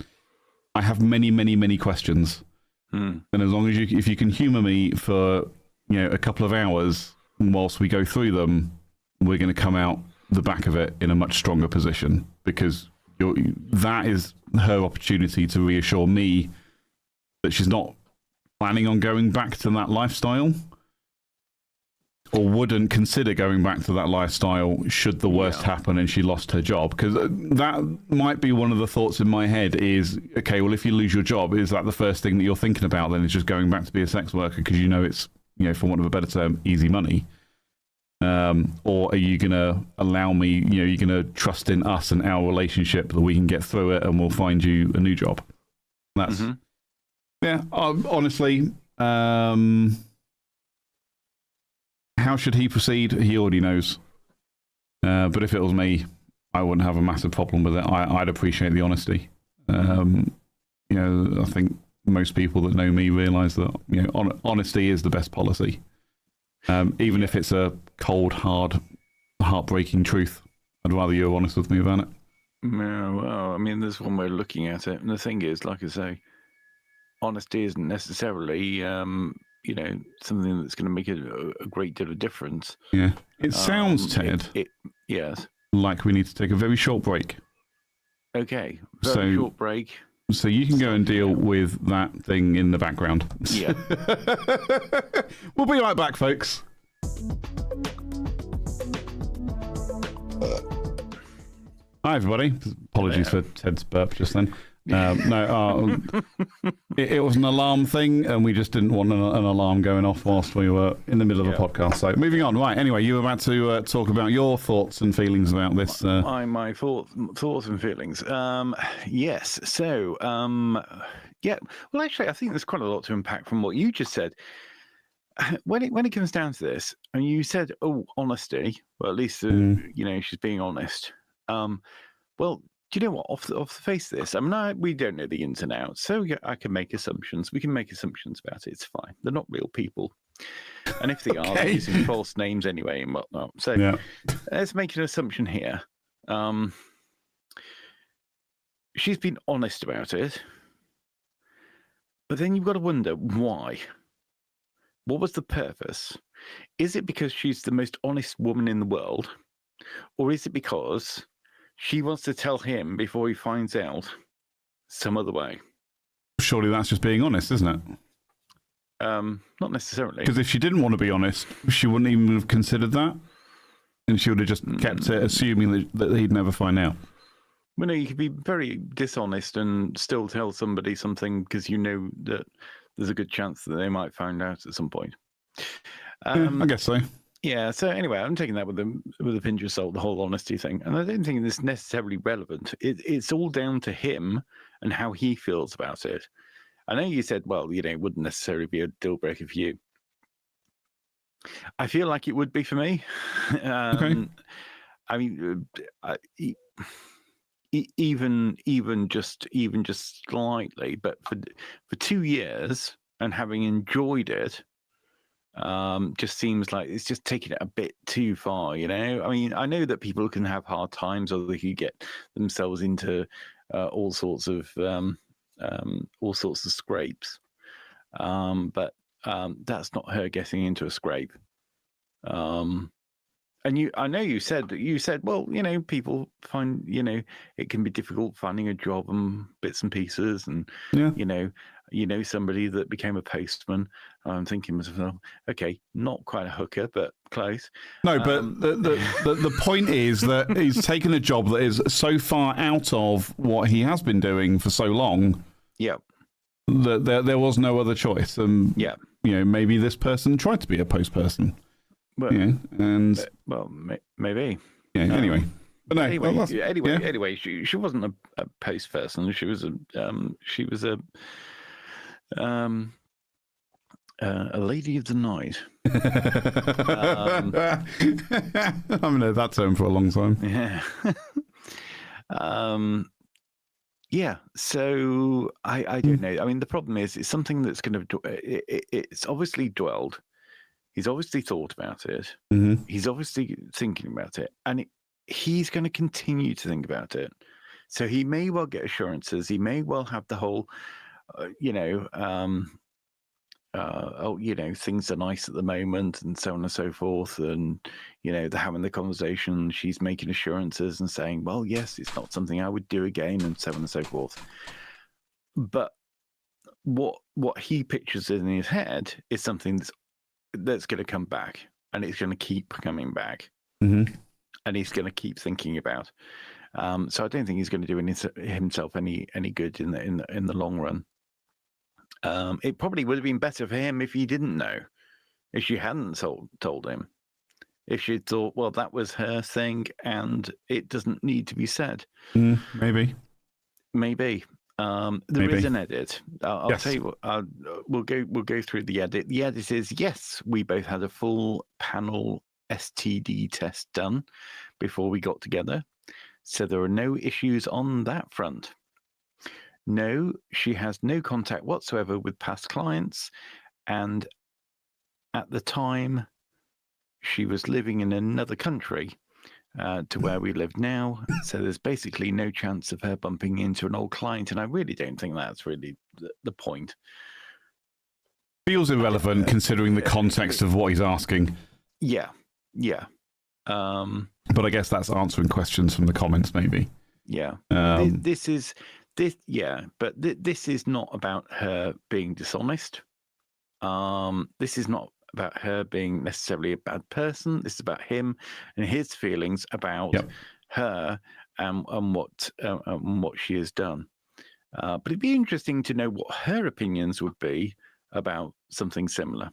I have many, many, many questions. And as long as if you can humor me for, a couple of hours whilst we go through them, we're going to come out the back of it in a much stronger position, because that is her opportunity to reassure me that she's not planning on going back to that lifestyle, or wouldn't consider going back to that lifestyle should the worst happen and she lost her job. Because that might be one of the thoughts in my head is, okay, well, if you lose your job, is that the first thing that you're thinking about then, is just going back to be a sex worker because it's, for want of a better term, easy money? Or are you going to allow me, you're going to trust in us and our relationship that we can get through it and we'll find you a new job? That's... Yeah, honestly, how should he proceed? He already knows. But if it was me, I wouldn't have a massive problem with it. I'd appreciate the honesty. I think most people that know me realise that honesty is the best policy. Even if it's a cold, hard, heartbreaking truth, I'd rather you're honest with me about it. Yeah, well, I mean, there's one way of looking at it, and the thing is, like I say, honesty isn't necessarily, something that's going to make a great deal of difference. Yeah. It sounds, Ted, yes, like we need to take a very short break. Okay, very short break. So you can go and deal with that thing in the background. Yeah. We'll be right back, folks. Hi, everybody. Apologies for Ted's burp just then. It was an alarm thing, and we just didn't want an alarm going off whilst we were in the middle of a podcast. So moving on. Right. Anyway, you were about to talk about your thoughts and feelings about this. My thoughts and feelings. Yes. So, yeah. Well, actually, I think there's quite a lot to unpack from what you just said. When it comes down to this, and you said, "Oh, honesty." Well, at least she's being honest. Well. Do you know what? Off the face of this, I mean, we don't know the ins and outs, so I can make assumptions. We can make assumptions about it. It's fine. They're not real people, and if they are, they're using false names anyway and whatnot. So let's make an assumption here. She's been honest about it, but then you've got to wonder why. What was the purpose? Is it because she's the most honest woman in the world, or is it because she wants to tell him before he finds out some other way? Surely that's just being honest, isn't it? Not necessarily. Because if she didn't want to be honest, she wouldn't even have considered that. And she would have just kept it, assuming that he'd never find out. Well, no, you could be very dishonest and still tell somebody something because you know that there's a good chance that they might find out at some point. I guess so. Yeah, so anyway, I'm taking that with a pinch of salt, the whole honesty thing. And I don't think it's necessarily relevant. It's all down to him and how he feels about it. I know you said, well, it wouldn't necessarily be a deal breaker for you. I feel like it would be for me. Okay. I mean, even just slightly, but for 2 years and having enjoyed it, just seems like it's just taking it a bit too far, I mean, I know that people can have hard times, or they could get themselves into all sorts of scrapes, but that's not her getting into a scrape. And I know you said, well, people find, it can be difficult finding a job and bits and pieces, and somebody that became a postman. I'm thinking to myself, okay, not quite a hooker, but close. No, but the point is that he's taken a job that is so far out of what he has been doing for so long. Yeah. That there was no other choice. Yeah. Maybe this person tried to be a post person. Well, maybe. Yeah. Anyway, but no. Anyway, she wasn't a post person. She was a lady of the night. I haven't heard that term for a long time. Yeah. Yeah. So I don't know. I mean, the problem is, it's something that's going to. It's obviously dwelled. He's obviously thought about it. Mm-hmm. He's obviously thinking about it, and he's going to continue to think about it. So he may well get assurances. He may well have the whole, things are nice at the moment, and so on and so forth. And they're having the conversation. She's making assurances and saying, "Well, yes, it's not something I would do again," and so on and so forth. But what he pictures in his head is something that's going to come back, and it's going to keep coming back, mm-hmm. and he's going to keep thinking about. So I don't think he's going to do himself any good in the long run. It probably would have been better for him if he didn't know, if she hadn't told him, if she thought, well, that was her thing and it doesn't need to be said. Maybe. There is an edit. I'll Yes. tell you what. We'll go through the edit. The edit is, yes, we both had a full panel STD test done before we got together, so there are no issues on that front. No, she has no contact whatsoever with past clients, and at the time, she was living in another country. To where we live now, so there's basically no chance of her bumping into an old client, and I really don't think that's really the point. Feels irrelevant considering the context of what he's asking. Yeah. But I guess that's answering questions from the comments, maybe. Yeah. This is not about her being dishonest. This is not about her being necessarily a bad person. This is about him and his feelings about her and what she has done. But it'd be interesting to know what her opinions would be about something similar.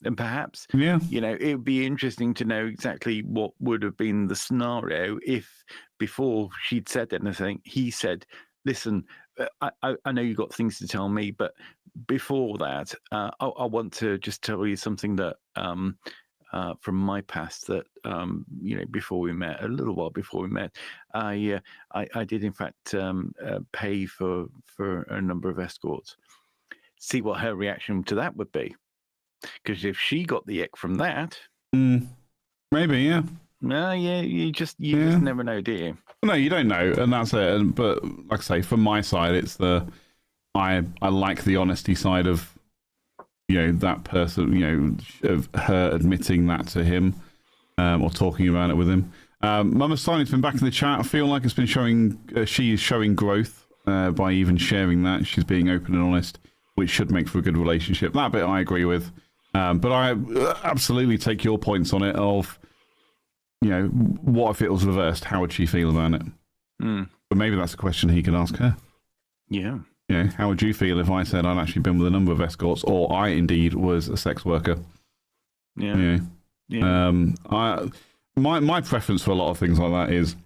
And perhaps, it would be interesting to know exactly what would have been the scenario if, before she'd said anything, he said, listen, I know you've got things to tell me, but before that, I want to just tell you something that from my past that before we met, a little while before we met, I did in fact pay for a number of escorts. See what her reaction to that would be, because if she got the ick from that, maybe, yeah. No, you just never know, do you? No, you don't know, and that's it. But like I say, from my side, it's I like the honesty side of that person, of her admitting that to him, or talking about it with him. Mama Steining's been back in the chat. I feel like it's been showing. She is showing growth by even sharing that. She's being open and honest, which should make for a good relationship. That bit I agree with, but I absolutely take your points on it. Of what if it was reversed? How would she feel about it? But maybe that's a question he could ask her. Yeah. How would you feel if I said I'd actually been with a number of escorts, or I indeed was a sex worker? Yeah. My preference for a lot of things like that is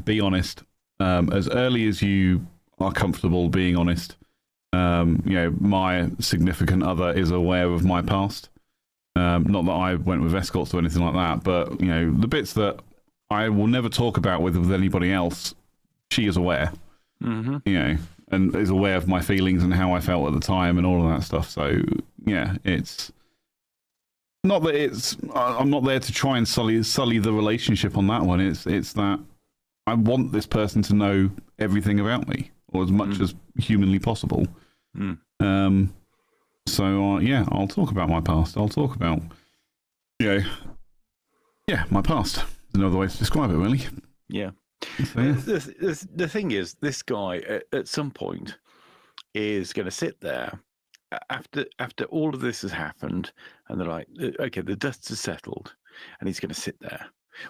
be honest. As early as you are comfortable being honest. My significant other is aware of my past. Not that I went with escorts or anything like that, but the bits that I will never talk about with anybody else, she is aware. Mm-hmm. And is aware of my feelings and how I felt at the time and all of that stuff. So it's not that I'm not there to try and sully the relationship on that one. It's that I want this person to know everything about me, or as much as humanly possible. So yeah, I'll talk about my past. I'll talk about, yeah, my past. There's another way to describe it, really. Yeah. So, yeah. The thing is, this guy at some point is going to sit there after all of this has happened, and they're like, okay, the dust has settled, and he's going to sit there,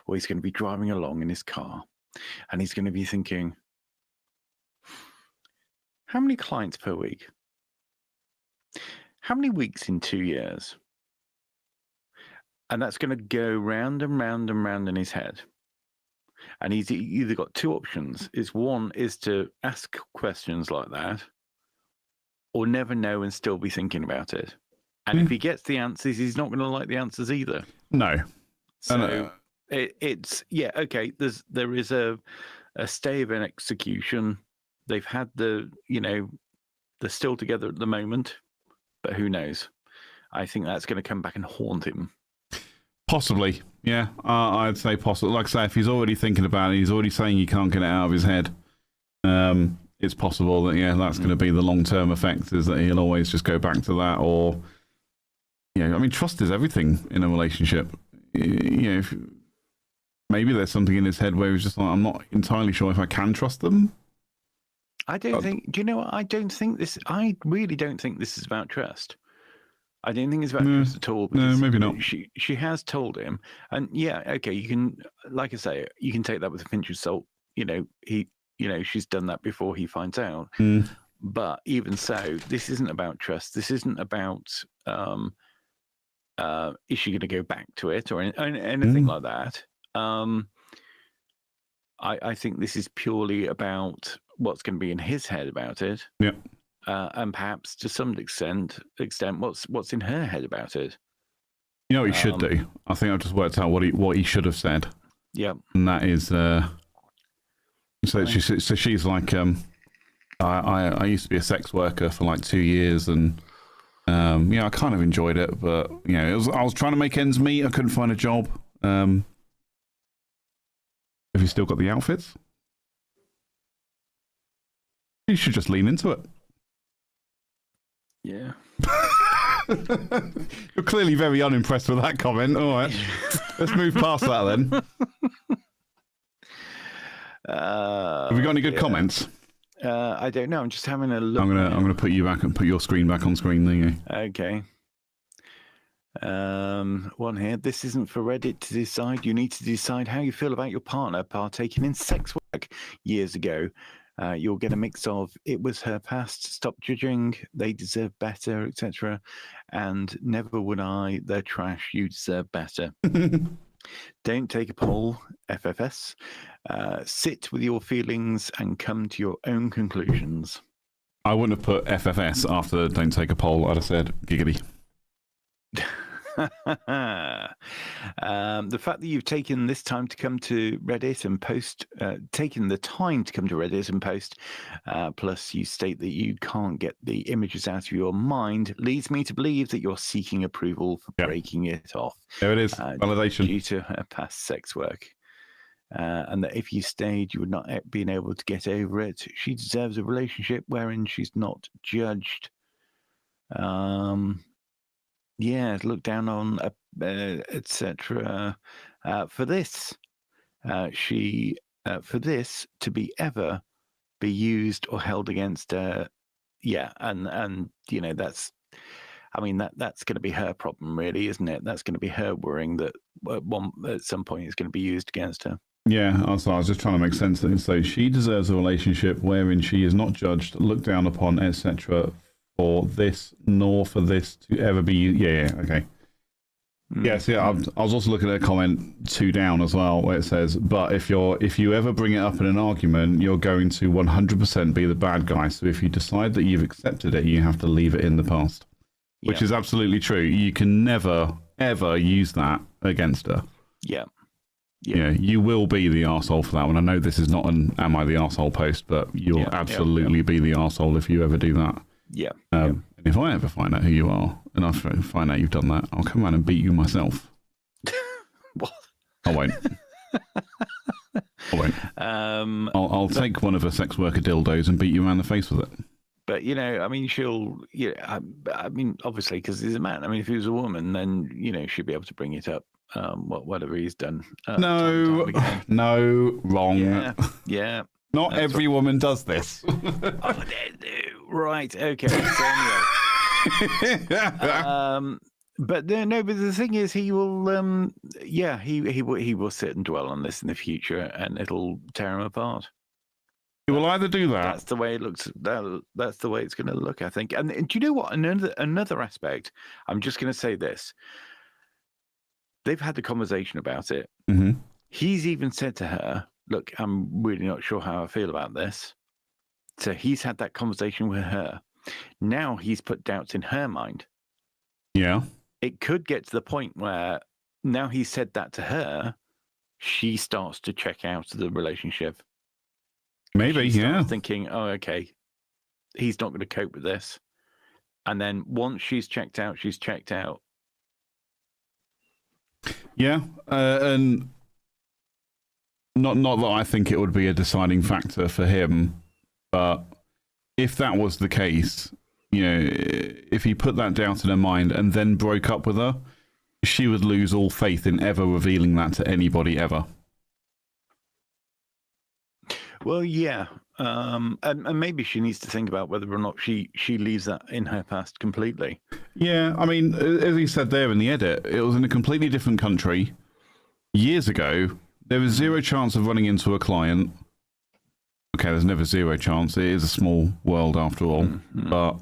or he's going to be driving along in his car, and he's going to be thinking, how many clients per week? How many weeks in 2 years? And that's going to go round and round and round in his head. And he's either got two options. One is to ask questions like that, or never know and still be thinking about it. And if he gets the answers, he's not going to like the answers either. No. So it's okay. There is a stay of an execution. They've had they're still together at the moment, but who knows? I think that's going to come back and haunt him. Possibly, yeah. I'd say possibly. Like I say, if he's already thinking about it, he's already saying he can't get it out of his head. It's possible that that's going to be the long-term effect, is that he'll always just go back to that. Or, I mean, trust is everything in a relationship. If maybe there's something in his head where he's just like, I'm not entirely sure if I can trust them. I don't think. Do you know what? I really don't think this is about trust. I don't think it's about trust at all. No, maybe not. She has told him, and okay, you can, like I say, you can take that with a pinch of salt. She's done that before he finds out. But even so, this isn't about trust. This isn't about is she going to go back to it or anything like that. I think this is purely about what's going to be in his head about it. Yeah. And perhaps to some extent, what's in her head about it. You know what he should do? I think I've just worked out what he should have said. Yeah. And that is, so she's like, I used to be a sex worker for like 2 years, and I kind of enjoyed it, but I was trying to make ends meet. I couldn't find a job. Have you still got the outfits? You should just lean into it. Yeah. You're clearly very unimpressed with that comment. All right. Let's move past that then. Have we got any good comments? I don't know. I'm just having a look. I'm gonna put you back and put your screen back on screen. There you go. Okay. One here. This isn't for Reddit to decide. You need to decide how you feel about your partner partaking in sex work years ago. You'll get a mix of it was her past, stop judging, they deserve better, etc. And never would I, they're trash, you deserve better. Don't take a poll, FFS. Sit with your feelings and come to your own conclusions. I wouldn't have put FFS after don't take a poll. I'd have said giggity. The fact that you've taken this time to come to Reddit and post, plus you state that you can't get the images out of your mind, leads me to believe that you're seeking approval for breaking it off. There it is, validation. Due to her past sex work. And that if you stayed, you would not have been able to get over it. She deserves a relationship wherein she's not judged. Look down on, etc. For this, for this to be ever be used or held against her, and that's, I mean that's going to be her problem, really, isn't it? That's going to be her worrying that at some point it's going to be used against her. Yeah, I was just trying to make sense of it. So she deserves a relationship wherein she is not judged, looked down upon, etc. For this, nor for this to ever be. Okay. Yes, I was also looking at a comment 2 down as well, where it says, "But if you ever bring it up in an argument, you're going to 100% be the bad guy. So if you decide that you've accepted it, you have to leave it in the past." Which is absolutely true. You can never ever use that against her. Yeah. You will be the arsehole for that one. I know this is not an "Am I the arsehole" post, but you'll absolutely be the arsehole if you ever do that. Yeah. And if I ever find out who you are, and I find out you've done that, I'll come around and beat you myself. What? I won't. I won't. I'll take one of her sex worker dildos and beat you around the face with it. But I mean, she'll. I mean, obviously, because he's a man. I mean, if he was a woman, then she'd be able to bring it up. Whatever he's done. No, no, wrong. Yeah. Not every woman does this. Oh, right. Okay. So anyway. But no. But the thing is, he will. He will sit and dwell on this in the future, and it'll tear him apart. He will either do that. That's the way it looks. That's the way it's going to look, I think. And do you know what? Another aspect. I'm just going to say this. They've had the conversation about it. Mm-hmm. He's even said to her, "Look, I'm really not sure how I feel about this." So he's had that conversation with her. Now he's put doubts in her mind. Yeah. It could get to the point where now he's said that to her, she starts to check out of the relationship. Maybe, she starts thinking, oh, okay, he's not going to cope with this. And then once she's checked out, she's checked out. Yeah, and not that I think it would be a deciding factor for him, but if that was the case, if he put that doubt in her mind and then broke up with her, she would lose all faith in ever revealing that to anybody ever. Well, yeah, and maybe she needs to think about whether or not she leaves that in her past completely. Yeah, I mean, as he said there in the edit, it was in a completely different country. Years ago, there was zero chance of running into a client. Okay, there's never zero chance. It is a small world after all. Mm-hmm. But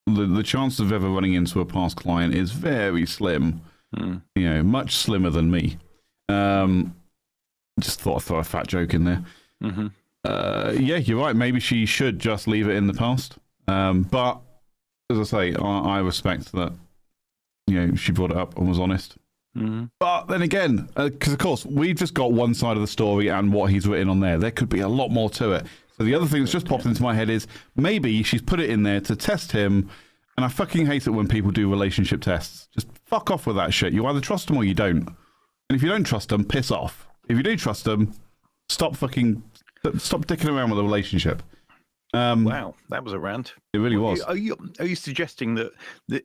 the chance of ever running into a past client is very slim. Much slimmer than me. Just thought I'd throw a fat joke in there. Mm-hmm. Yeah, you're right. Maybe she should just leave it in the past. But as I say, I respect that. She brought it up and was honest. Mm-hmm. But then again, because of course we've just got one side of the story and what he's written on there. There could be a lot more to it. So the other thing that's just popped into my head is maybe she's put it in there to test him. And I fucking hate it when people do relationship tests. Just fuck off with that shit. You either trust them or you don't. And if you don't trust them, piss off. If you do trust them, stop dicking around with a relationship. Wow, that was a rant. It really was. Are you suggesting that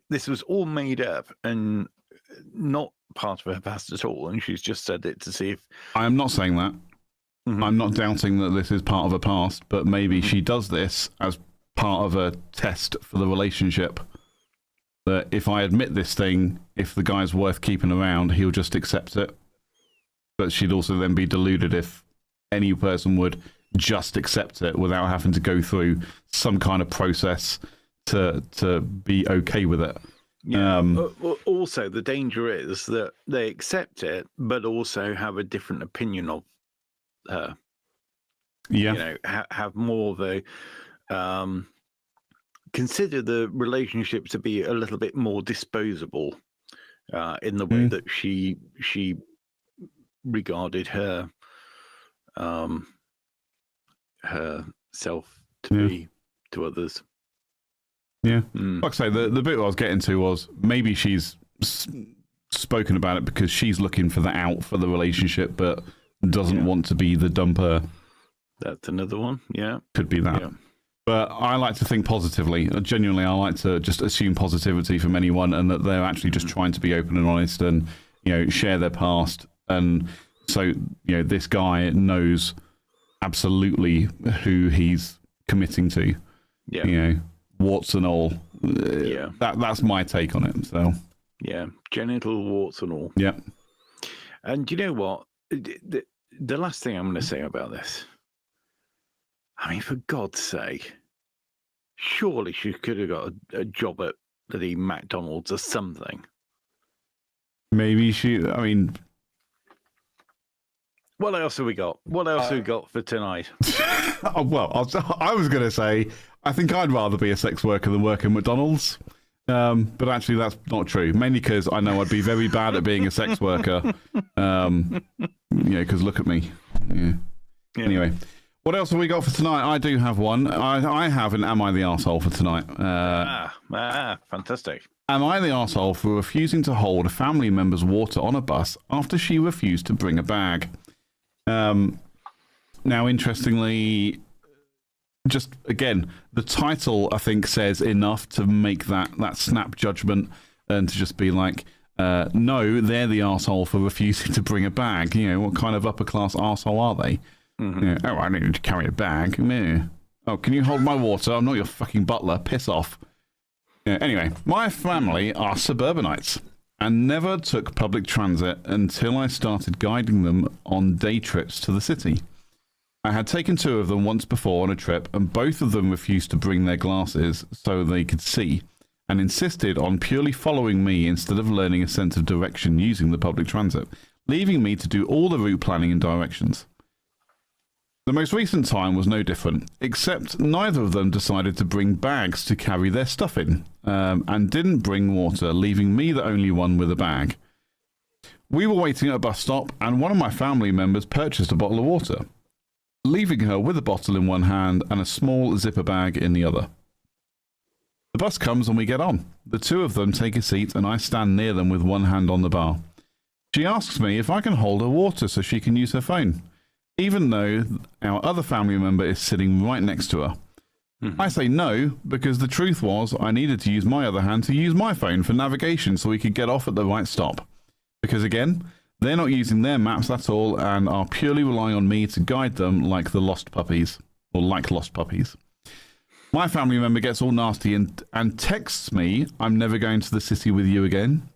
this was all made up and not part of her past at all, and she's just said it to see if... I am not saying that. Mm-hmm. I'm not doubting that this is part of her past, but maybe she does this as part of a test for the relationship. That if I admit this thing, if the guy's worth keeping around, he'll just accept it. But she'd also then be deluded if any person would just accept it without having to go through some kind of process to be okay with it. Yeah. Also, the danger is that they accept it, but also have a different opinion of her. Yeah. Have more of a consider the relationship to be a little bit more disposable in the way that she regarded her herself to be to others. Yeah. Like I say, the bit I was getting to was maybe she's spoken about it because she's looking for the out for the relationship, but doesn't want to be the dumper. That's another one. Yeah. Could be that. Yeah. But I like to think positively. Genuinely, I like to just assume positivity from anyone and that they're actually just trying to be open and honest and, share their past. And so, this guy knows absolutely who he's committing to. Yeah. Warts and all. That's my take on it. So yeah, genital warts and all. Yeah. And you know what? The last thing I'm going to say about this. I mean, for God's sake, surely she could have got a job at the McDonald's or something. Maybe I mean. What else have we got? What else have we got for tonight? Well, I was going to say, I think I'd rather be a sex worker than work at McDonald's. But actually, that's not true. Mainly because I know I'd be very bad at being a sex worker. Because look at me. Yeah. Anyway, what else have we got for tonight? I do have one. I have an Am I the Arsehole for tonight. Fantastic. Am I the arsehole for refusing to hold a family member's water on a bus after she refused to bring a bag? Now, interestingly, just again, the title I think says enough to make that snap judgment, and to just be like, no, they're the arsehole for refusing to bring a bag. You know, what kind of upper class arsehole are they? Mm-hmm. You know, oh, I need to carry a bag. Meh. Oh, can you hold my water? I'm not your fucking butler. Piss off. Yeah, anyway, my family are suburbanites and never took public transit until I started guiding them on day trips to the city. I had taken 2 of them once before on a trip, and both of them refused to bring their glasses so they could see, and insisted on purely following me instead of learning a sense of direction using the public transit, leaving me to do all the route planning and directions. The most recent time was no different, except neither of them decided to bring bags to carry their stuff in, and didn't bring water, leaving me the only one with a bag. We were waiting at a bus stop, and one of my family members purchased a bottle of water, leaving her with a bottle in one hand and a small zipper bag in the other. The bus comes and we get on. The 2 of them take a seat, and I stand near them with one hand on the bar. She asks me if I can hold her water so she can use her phone, even though our other family member is sitting right next to her. Mm-hmm. I say no, because the truth was I needed to use my other hand to use my phone for navigation so we could get off at the right stop. Because again, they're not using their maps at all and are purely relying on me to guide them like the lost puppies, or like lost puppies. My family member gets all nasty and texts me, I'm never going to the city with you again.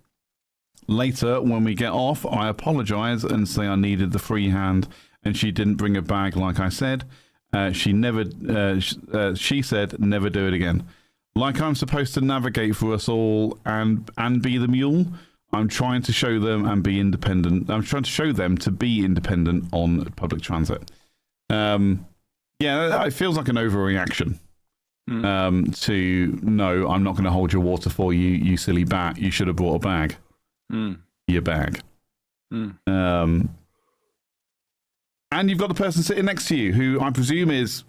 Later, when we get off, I apologise and say I needed the free hand, and she didn't bring a bag like I said. She said, never do it again. Like I'm supposed to navigate for us all and be the mule. I'm trying to show them and be independent. I'm trying to show them to be independent on public transit. Yeah, it feels like an overreaction. To no, I'm not going to hold your water for you, you silly bat. You should have brought a bag. Your bag. And you've got the person sitting next to you, who I presume is,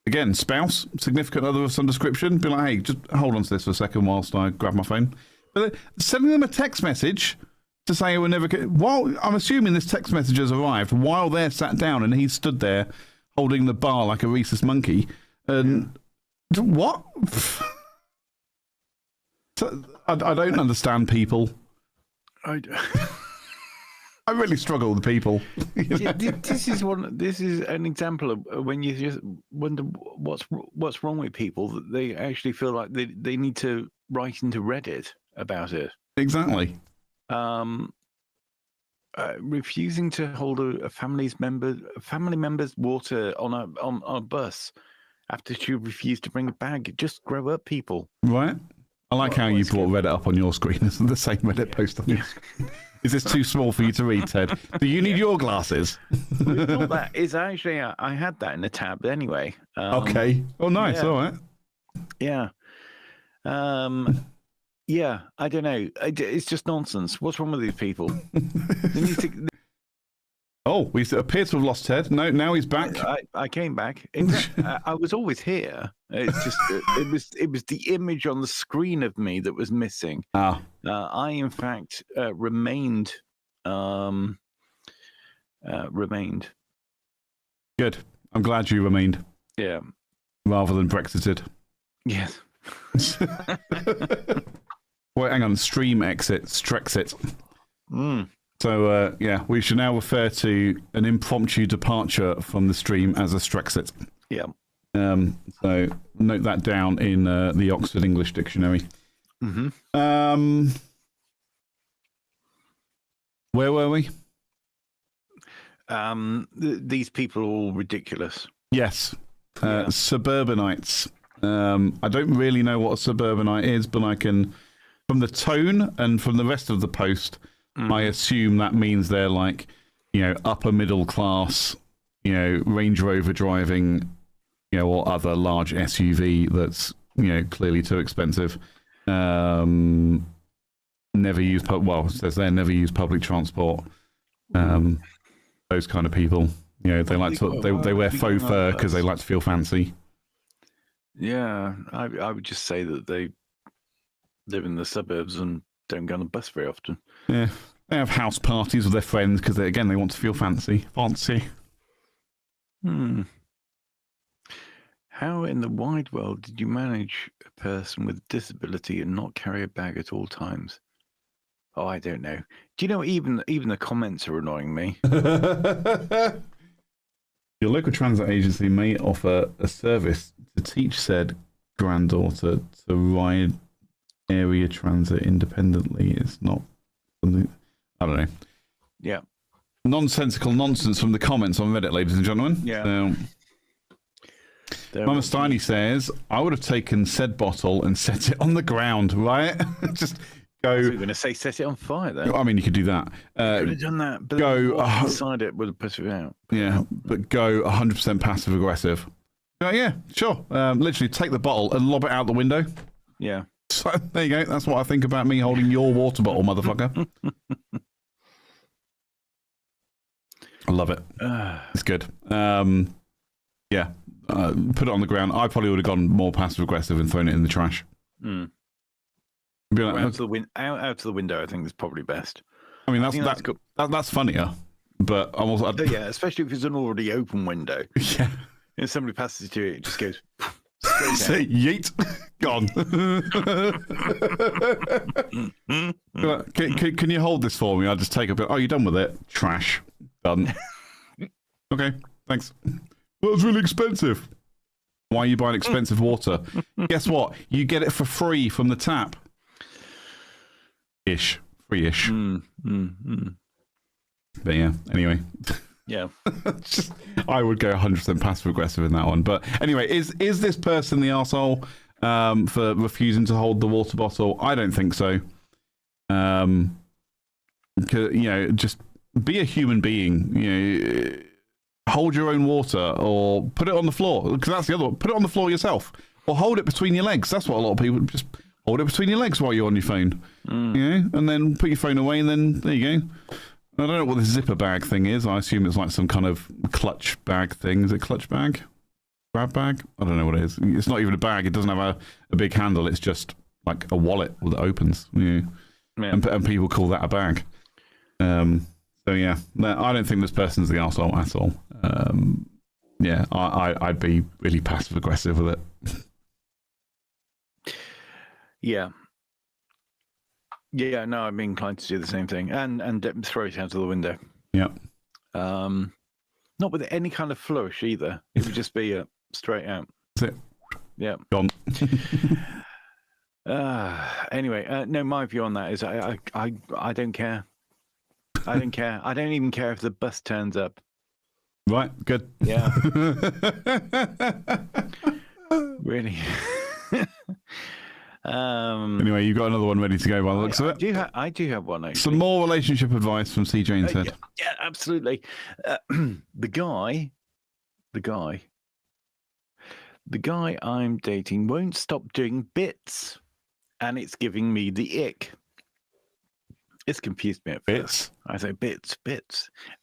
again, spouse, significant other of some description. Be like, hey, just hold on to this for a second whilst I grab my phone. But sending them a text message to say we're never. While I'm assuming this text message has arrived while they're sat down and he's stood there holding the bar like a rhesus monkey. And what? I don't understand people. I really struggle with people. This is an example of when you just wonder what's wrong with people, that they actually feel like they need to write into Reddit about it. Exactly. Refusing to hold a family member's water on a bus after she refused to bring a bag. Just grow up, people. Right. I like how you brought Reddit up on your screen. Isn't the same Reddit post on your screen? Is this too small for you to read, Ted? Do you need your glasses? It's not that. It's actually, I had that in the tab anyway. Okay. Oh, nice. Yeah. All right. Yeah. Yeah, I don't know. It's just nonsense. What's wrong with these people? Oh, we appear to have lost Ted. No, now he's back. I came back. I was always here. It's just it was the image on the screen of me that was missing. I in fact remained. Remained. Good. I'm glad you remained. Yeah. Rather than Brexited. Yes. Wait, hang on. Stream exit. Strexit. So, yeah, we should now refer to an impromptu departure from the stream as a Strexit. Yeah. So, note that down in the Oxford English Dictionary. Mm-hmm. Where were we? These people are all ridiculous. Yes. Suburbanites. I don't really know what a suburbanite is, but I can, from the tone and from the rest of the post, I assume that means they're like, upper middle class, Range Rover driving, or other large SUV that's, clearly too expensive. Never use, it says there, never use public transport. Those kind of people, they like to, they wear faux fur because they like to feel fancy. Yeah, I would just say that they live in the suburbs and don't go on a bus very often. Yeah, they have house parties with their friends because they want to feel fancy. How How in the wide world did you manage a person with disability and not carry a bag at all times? Oh, I don't know. Do you know even the comments are annoying me? Your local transit agency may offer a service to teach said granddaughter to ride area transit independently. It's not something... I don't know. Yeah. Nonsensical nonsense from the comments on Reddit, ladies and gentlemen. Yeah. So, Mama Steiny says, I would have taken said bottle and set it on the ground, right? Just go... I was going to say set it on fire, then. I mean, you could do that. Could have done that, but go inside it would have put it out. Yeah, but go 100% passive-aggressive. Yeah, sure. Literally take the bottle and lob it out the window. Yeah. So there you go. That's what I think about me holding your water bottle, motherfucker. I love it. It's good. Yeah. Put it on the ground. I probably would have gone more passive-aggressive and thrown it in the trash. Mm. Be like, out to the window, I think is probably best. I mean, that's funnier. But I'm also... yeah, especially if it's an already open window. Yeah. If somebody passes through it, it just goes... Say yeet, gone. Can you hold this for me? I'll just take a bit. Oh, you done with it? Trash. Done. Okay, thanks. That was really expensive. Why are you buying expensive water? Guess what? You get it for free from the tap. Free-ish. But yeah, anyway. Yeah. I would go 100% passive-aggressive in that one. But anyway, is this person the arsehole for refusing to hold the water bottle? I don't think so. Just be a human being. Hold your own water or put it on the floor. Because that's the other one. Put it on the floor yourself. Or hold it between your legs. That's what a lot of people just hold it between your legs while you're on your phone. And then put your phone away and then there you go. I don't know what this zipper bag thing is. I assume it's like some kind of clutch bag thing. Is it clutch bag? Grab bag? I don't know what it is. It's not even a bag. It doesn't have a big handle. It's just like a wallet that opens. Yeah. And people call that a bag. So yeah, I don't think this person's the arsehole at all. Yeah, I'd be really passive aggressive with it. Yeah. Yeah, no, I'd be inclined to do the same thing and throw it out of the window. Yeah. Not with any kind of flourish either. It would just be straight out. That's it. Yeah. Gone. Anyway, no, my view on that is I don't care. I don't care. I don't even care if the bus turns up. Right, good. Yeah. Really. Anyway, you've got another one ready to go by the looks of it. I do have one, actually. Some more relationship advice from CJ and Ted. Yeah, absolutely. The guy I'm dating won't stop doing bits, and it's giving me the ick. It's confused me at first. Bits? I say bits,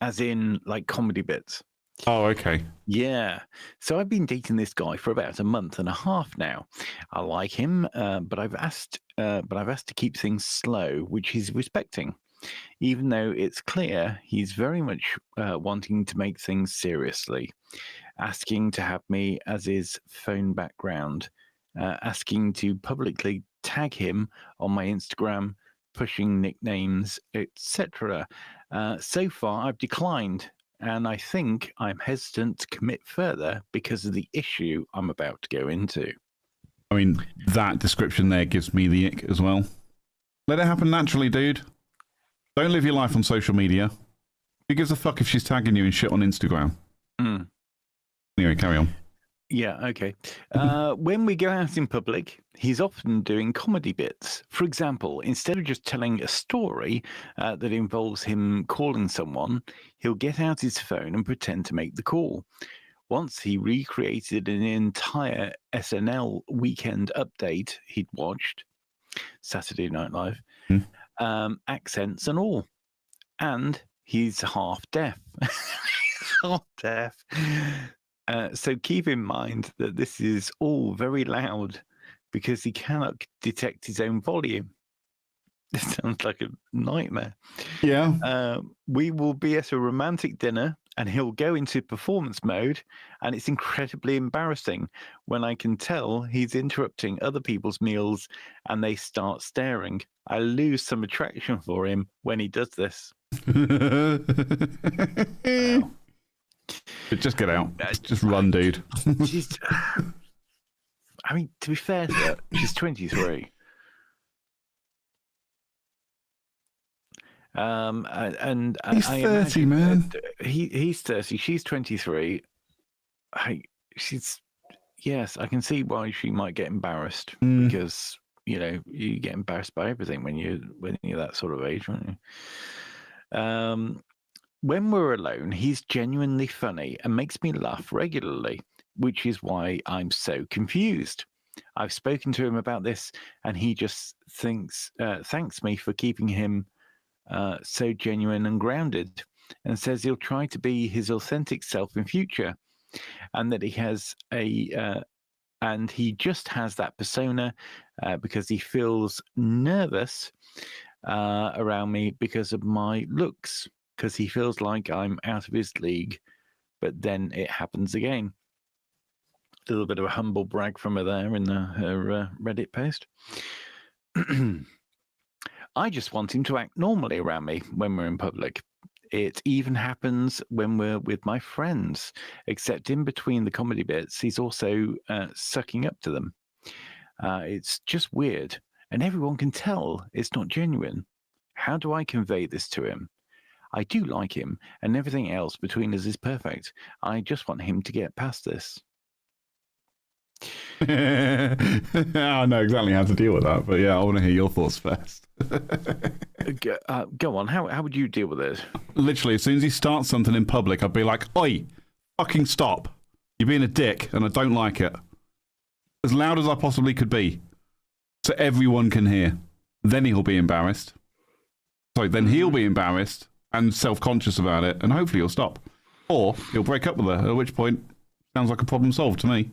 as in like comedy bits. Oh, okay. Yeah. So I've been dating this guy for about a month and a half now. I like him, but I've asked to keep things slow, which he's respecting, even though it's clear he's very much wanting to make things seriously, asking to have me as his phone background, asking to publicly tag him on my Instagram, pushing nicknames, etc. So far, I've declined. And I think I'm hesitant to commit further because of the issue I'm about to go into. I mean, that description there gives me the ick as well. Let it happen naturally, dude. Don't live your life on social media. Who gives a fuck if she's tagging you and shit on Instagram? Anyway, carry on. Yeah, okay. When we go out in public, he's often doing comedy bits. For example, instead of just telling a story that involves him calling someone, he'll get out his phone and pretend to make the call. Once he recreated an entire SNL weekend update he'd watched, Saturday Night Live, accents and all. And he's half deaf. Half deaf. So keep in mind that this is all very loud because he cannot detect his own volume. This sounds like a nightmare. Yeah. We will be at a romantic dinner and he'll go into performance mode, and it's incredibly embarrassing when I can tell he's interrupting other people's meals and they start staring. I lose some attraction for him when he does this. Wow. Just get out. Just run, dude. She's, I mean, to be fair to her, she's 23. And he's 30, man. He's 30. She's 23. Yes, I can see why she might get embarrassed because you get embarrassed by everything when you're that sort of age, aren't you? When we're alone, he's genuinely funny and makes me laugh regularly, which is why I'm so confused. I've spoken to him about this, and he just thanks me for keeping him so genuine and grounded, and says he'll try to be his authentic self in future, and that he just has that persona because he feels nervous around me because of my looks, because he feels like I'm out of his league. But then it happens again. A little bit of a humble brag from her there in her Reddit post. I just want him to act normally around me when we're in public. It even happens when we're with my friends, except in between the comedy bits, he's also sucking up to them. It's just weird, and everyone can tell it's not genuine. How do I convey this to him? I do like him, and everything else between us is perfect. I just want him to get past this. I know exactly how to deal with that, but yeah, I want to hear your thoughts first. Go on. How would you deal with it? Literally, as soon as he starts something in public, I'd be like, "Oi, fucking stop! You're being a dick, and I don't like it." As loud as I possibly could be, so everyone can hear. Then he'll be embarrassed. Then he'll be embarrassed and self-conscious about it, and hopefully he'll stop, or he'll break up with her. At which point, sounds like a problem solved to me.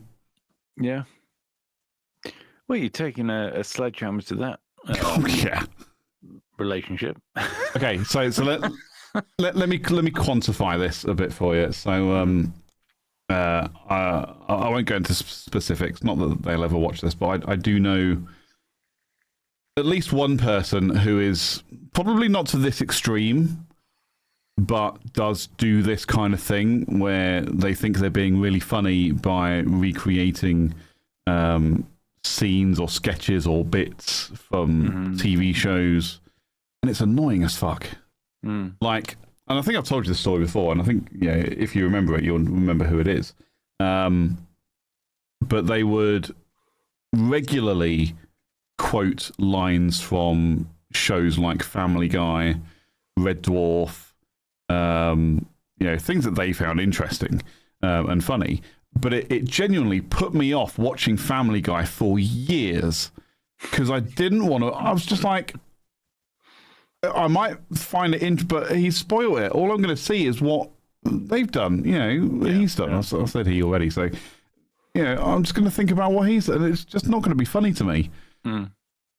Yeah. Well, you're taking a sledgehammer to that. Yeah. Relationship. Okay, so let me quantify this a bit for you. So I won't go into specifics. Not that they'll ever watch this, but I do know at least one person who is probably not to this extreme, but does do this kind of thing where they think they're being really funny by recreating scenes or sketches or bits from TV shows, and it's annoying as fuck. Like, and I think I've told you this story before, and I think if you remember it, you'll remember who it is. But they would regularly quote lines from shows like Family Guy, Red Dwarf, things that they found interesting and funny. But it genuinely put me off watching Family Guy for years because I didn't want to. I was just like, I might find it but he spoiled it. All I'm going to see is what they've done. He's done. I said he already. So, I'm just going to think about what he's done. It's just not going to be funny to me.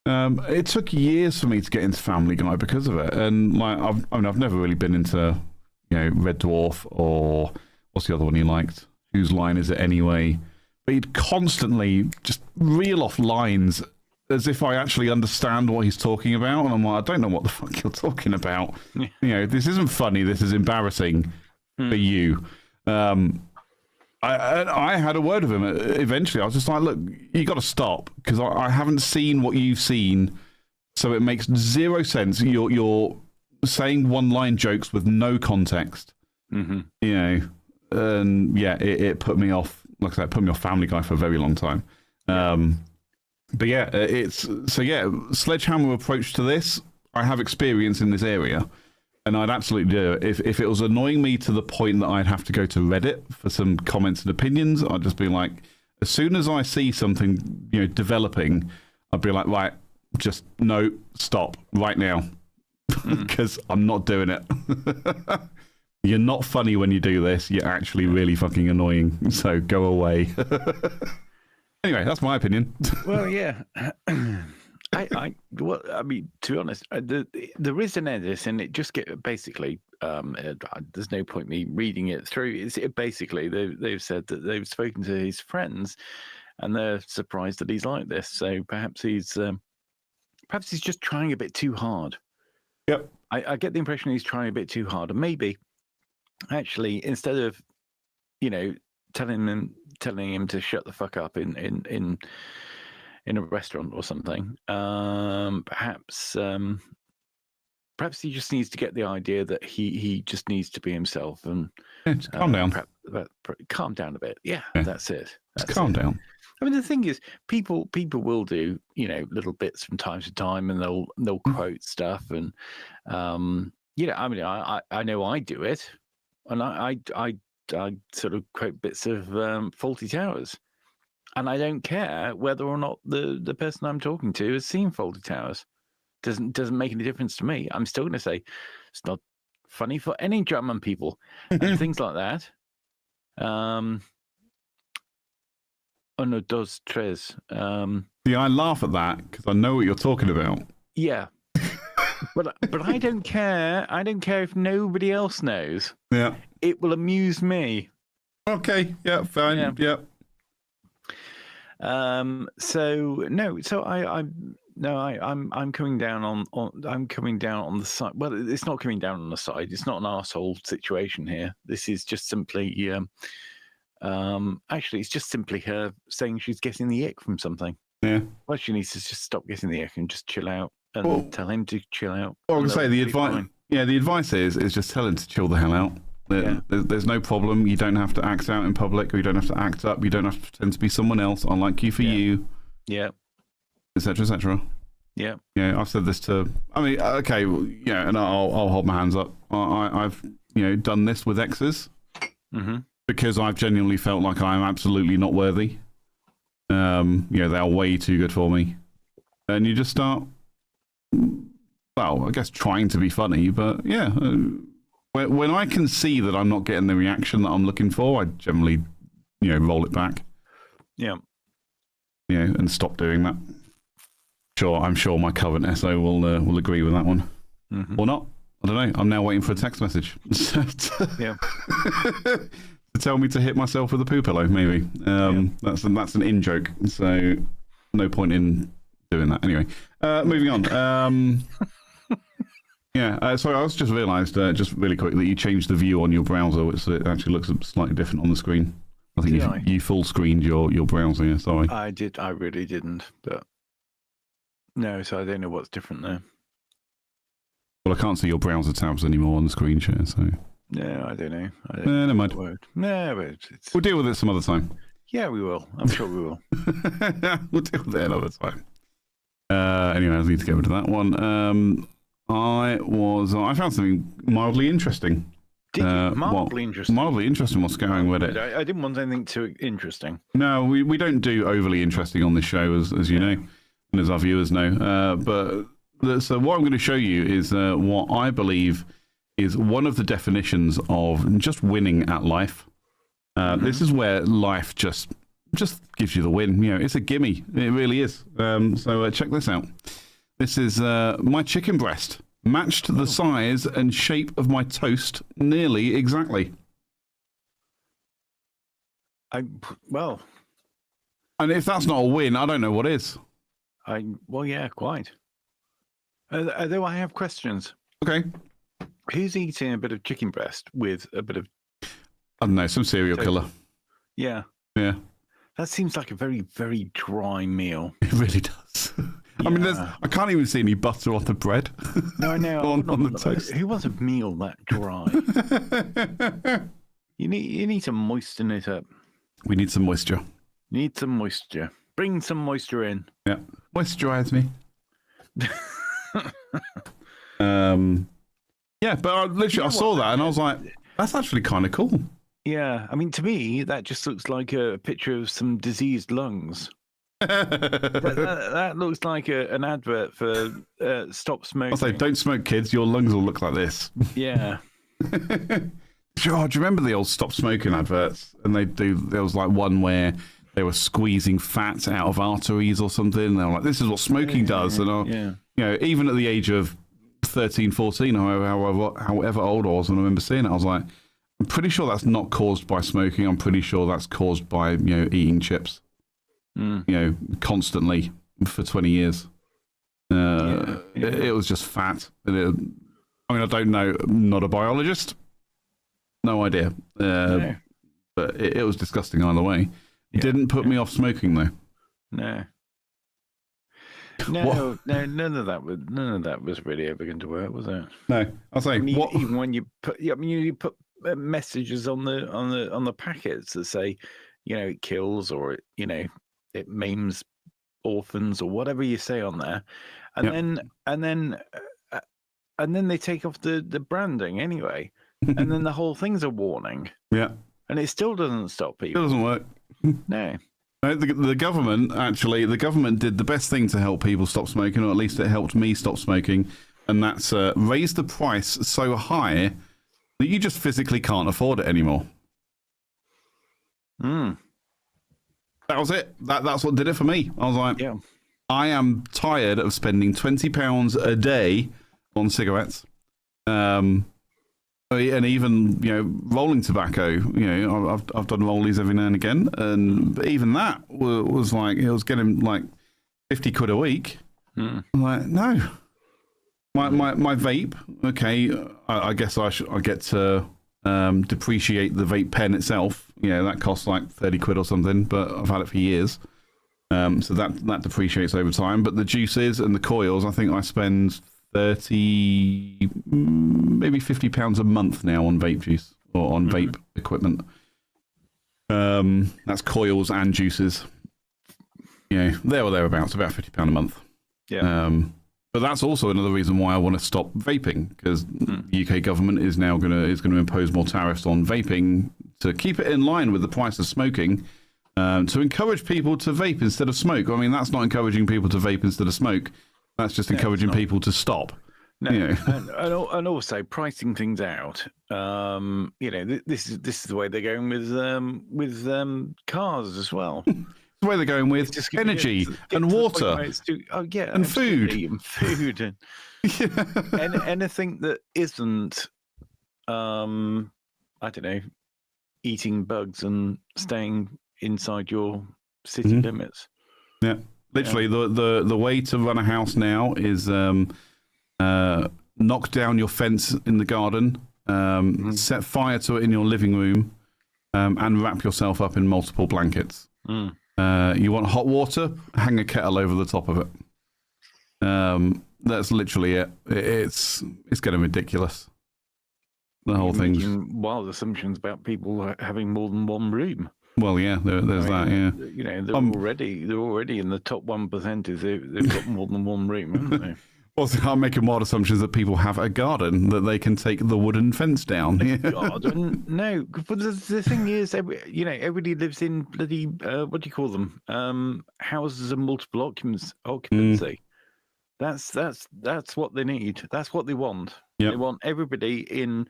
It took years for me to get into Family Guy because of it, and like I've never really been into Red Dwarf, or what's the other one he liked? Whose Line Is It Anyway? But he'd constantly just reel off lines as if I actually understand what he's talking about, and I'm like, I don't know what the fuck you're talking about. This isn't funny. This is embarrassing for you. I had a word with him eventually. I was just like, look, you got to stop, because I haven't seen what you've seen, so it makes zero sense. You're saying one-line jokes with no context. And yeah, it put me off. Like I said, it put me off Family Guy for a very long time. But yeah, sledgehammer approach to this. I have experience in this area, and I'd absolutely do it. If it was annoying me to the point that I'd have to go to Reddit for some comments and opinions, I'd just be like, as soon as I see something developing, I'd be like, right, just no, stop right now, because I'm not doing it. You're not funny when you do this. You're actually really fucking annoying. So go away. Anyway, that's my opinion. Well, yeah. I mean, to be honest, there is an edit, and it just basically there's no point me reading it through. Basically, they've said that they've spoken to his friends, and they're surprised that he's like this. So perhaps he's just trying a bit too hard. Yep. I get the impression he's trying a bit too hard, and maybe actually instead of telling him to shut the fuck up in a restaurant or something, perhaps he just needs to get the idea that he just needs to be himself and just calm down. Calm down a bit. Yeah, that's it. Just calm down. I mean, the thing is, people will do little bits from time to time, and they'll quote stuff, and I mean, I know I do it, and I sort of quote bits of Faulty Towers, and I don't care whether or not the person I'm talking to has seen Faulty Towers. Doesn't make any difference to me. I'm still going to say it's not funny for any German people and things like that. Uno, dos, tres. Yeah, I laugh at that because I know what you're talking about. Yeah, but I don't care. I don't care if nobody else knows. Yeah, it will amuse me. Okay. Yeah. Fine. Yeah. I'm coming down on the side. Well, it's not coming down on the side. It's not an arsehole situation here. This is just simply, actually, it's just simply her saying she's getting the ick from something. Yeah. Well, she needs to just stop getting the ick and just chill out and tell him to chill out. Well, I would say the advice. Fine. Yeah, the advice is just tell him to chill the hell out. There's no problem. You don't have to act out in public, or you don't have to act up. You don't have to pretend to be someone else. I like you for you. Yeah. Etc. Etc. Yeah. Yeah. I've said this to. I mean, okay. Yeah, and I'll hold my hands up. I've done this with exes because I've genuinely felt like I'm absolutely not worthy. They're way too good for me, and you just start. Well, I guess trying to be funny, but yeah. When I can see that I'm not getting the reaction that I'm looking for, I generally, roll it back. Yeah. And stop doing that. Sure, I'm sure my current SO will agree with that one, or not. I don't know. I'm now waiting for a text message. Yeah. To tell me to hit myself with a poo pillow. Maybe that's an in joke. So no point in doing that. Anyway, moving on. Yeah, sorry, I just realised, just really quick, that you changed the view on your browser, so it actually looks slightly different on the screen. I think you full screened your browser, yeah, sorry. I did, I really didn't, but no, so I don't know what's different there. Well, I can't see your browser tabs anymore on the screen share, so... No, I don't know. Never mind. No, but we'll deal with it some other time. Yeah, we will. I'm sure we will. We'll deal with it another time. Anyway, I need to get rid of that one. I found something mildly interesting. Did you? Mildly interesting? Mildly interesting what's going with it. I didn't want anything too interesting. No, we don't do overly interesting on this show, as you know, and as our viewers know. So what I'm going to show you is what I believe is one of the definitions of just winning at life. This is where life just gives you the win. It's a gimme. It really is. So check this out. This is my chicken breast, matched the size and shape of my toast nearly exactly. Well. And if that's not a win, I don't know what is. Well, yeah, quite. Although I have questions. Okay. Who's eating a bit of chicken breast with a bit of... I don't know, some serial killer. Yeah. Yeah. That seems like a very, very dry meal. It really does. I mean, I can't even see any butter on the bread. No, I know. on the toast. Who wants a meal that dry? You need to moisten it up. We need some moisture. Need some moisture. Bring some moisture in. Yeah. Moisturize me. Yeah, but I saw that and I was like, that's actually kind of cool. Yeah. I mean, to me, that just looks like a picture of some diseased lungs. that looks like an advert for stop smoking. I'll say, don't smoke, kids. Your lungs will look like this. Yeah. Sure. Do you remember the old stop smoking adverts? And there was like one where they were squeezing fat out of arteries or something. And they were like, this is what smoking does. And even at the age of 13, 14, however old I was, and I remember seeing it. I was like, I'm pretty sure that's not caused by smoking. I'm pretty sure that's caused by, eating chips, constantly for 20 years. It was just fat. I mean, I don't know. I'm not a biologist. No idea. No. But it was disgusting either way. Didn't put me off smoking though. No. No, none of that was really ever going to work, was it? No, I'll say even when you put, you put messages on the packets that say, it kills, or it maims orphans, or whatever you say on there, and then they take off the branding anyway, and then the whole thing's a warning. Yeah, and it still doesn't stop people. It doesn't work. No. The government did the best thing to help people stop smoking, or at least it helped me stop smoking, and that's raise the price so high that you just physically can't afford it anymore. That was it. That's what did it for me. I was like, I am tired of spending £20 a day on cigarettes. And even rolling tobacco, I've done rollies every now and again, and even that was like, it was getting like 50 quid a week. I'm like, no, my vape. Okay, I guess I get to depreciate the vape pen itself. That costs like 30 quid or something, but I've had it for years, so that depreciates over time. But the juices and the coils, I think I spend 30, maybe £50 a month now on vape juice, or on vape equipment. That's coils and juices. There or thereabouts, about £50 a month. But that's also another reason why I want to stop vaping, because the UK government is now going to impose more tariffs on vaping to keep it in line with the price of smoking, to encourage people to vape instead of smoke. I mean, that's not encouraging people to vape instead of smoke. That's just encouraging people to stop. No, and also pricing things out. This is the way they're going with cars as well. The way they're going with energy and water, and food, and anything that isn't, I don't know, eating bugs and staying inside your city limits. Yeah. Literally, the way to run a house now is knock down your fence in the garden, set fire to it in your living room, and wrap yourself up in multiple blankets. You want hot water? Hang a kettle over the top of it. That's literally it. It's getting ridiculous. The whole thing's wild assumptions about people having more than one room. Well, yeah, there's that. Yeah, they're already in the top 1%. They've got more than one room, haven't they? Well, I'm making wild assumptions that people have a garden that they can take the wooden fence down. Garden? No, but the thing is, everybody lives in bloody what do you call them? Houses of multiple occupancy. That's what they need. That's what they want. Yep. They want everybody in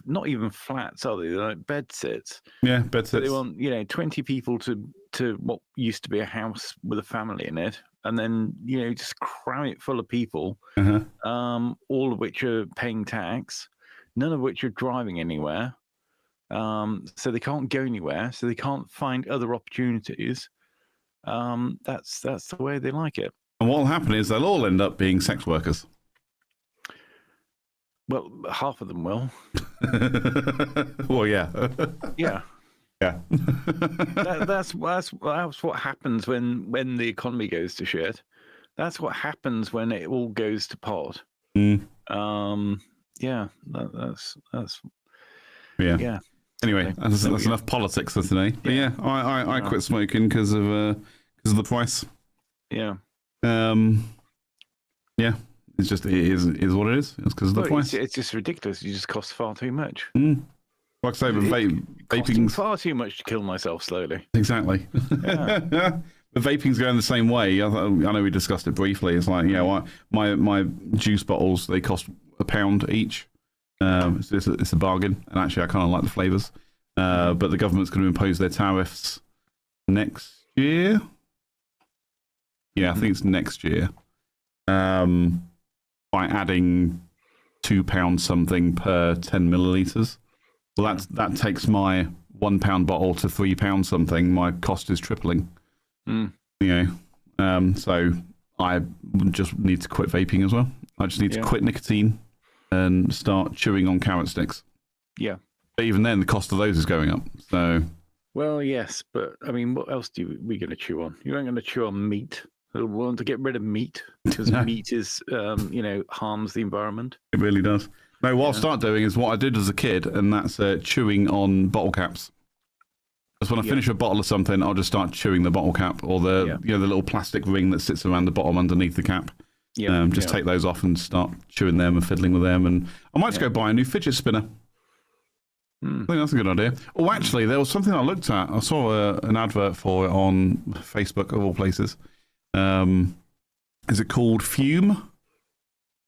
not even flats, are they? They're like bed sits. Yeah, bed sits. They want 20 people to what used to be a house with a family in it, and then just cram it full of people, all of which are paying tax, none of which are driving anywhere, so they can't go anywhere, so they can't find other opportunities. That's the way they like it. And what will happen is they'll all end up being sex workers. Well, half of them will. Well, yeah. Yeah. Yeah. That's what happens when the economy goes to shit. That's what happens when it all goes to pot. Yeah. That's. Yeah. Anyway, that's enough politics for today. But yeah, I quit smoking because of the price. Yeah. Yeah. It's just it is what it is. It's because of the price. It's just ridiculous. It just costs far too much. Like I say, but vaping's far too much to kill myself slowly. Exactly. Yeah. But vaping's going the same way. I know we discussed it briefly. It's like my juice bottles, they cost £1 each. It's a bargain, and actually I kind of like the flavors. But the government's going to impose their tariffs next year. Yeah, I think it's next year. by adding £2 something per 10 millilitres. Well, that takes my £1 bottle to £3 something. My cost is tripling. You know, so I just need to quit vaping as well. I just need to quit nicotine and start chewing on carrot sticks. Yeah. But even then, the cost of those is going up. So. Well, yes, but I mean, what else we going to chew on? You ain't going to chew on meat. We want to get rid of meat because meat is, harms the environment. It really does. No, what I'll start doing is what I did as a kid, and that's chewing on bottle caps. Because when I finish a bottle of something, I'll just start chewing the bottle cap or the the little plastic ring that sits around the bottom underneath the cap. Take those off and start chewing them and fiddling with them. And I might just go buy a new fidget spinner. I think that's a good idea. Oh, actually, there was something I looked at. I saw an advert for it on Facebook, of all places. Is it called Fume?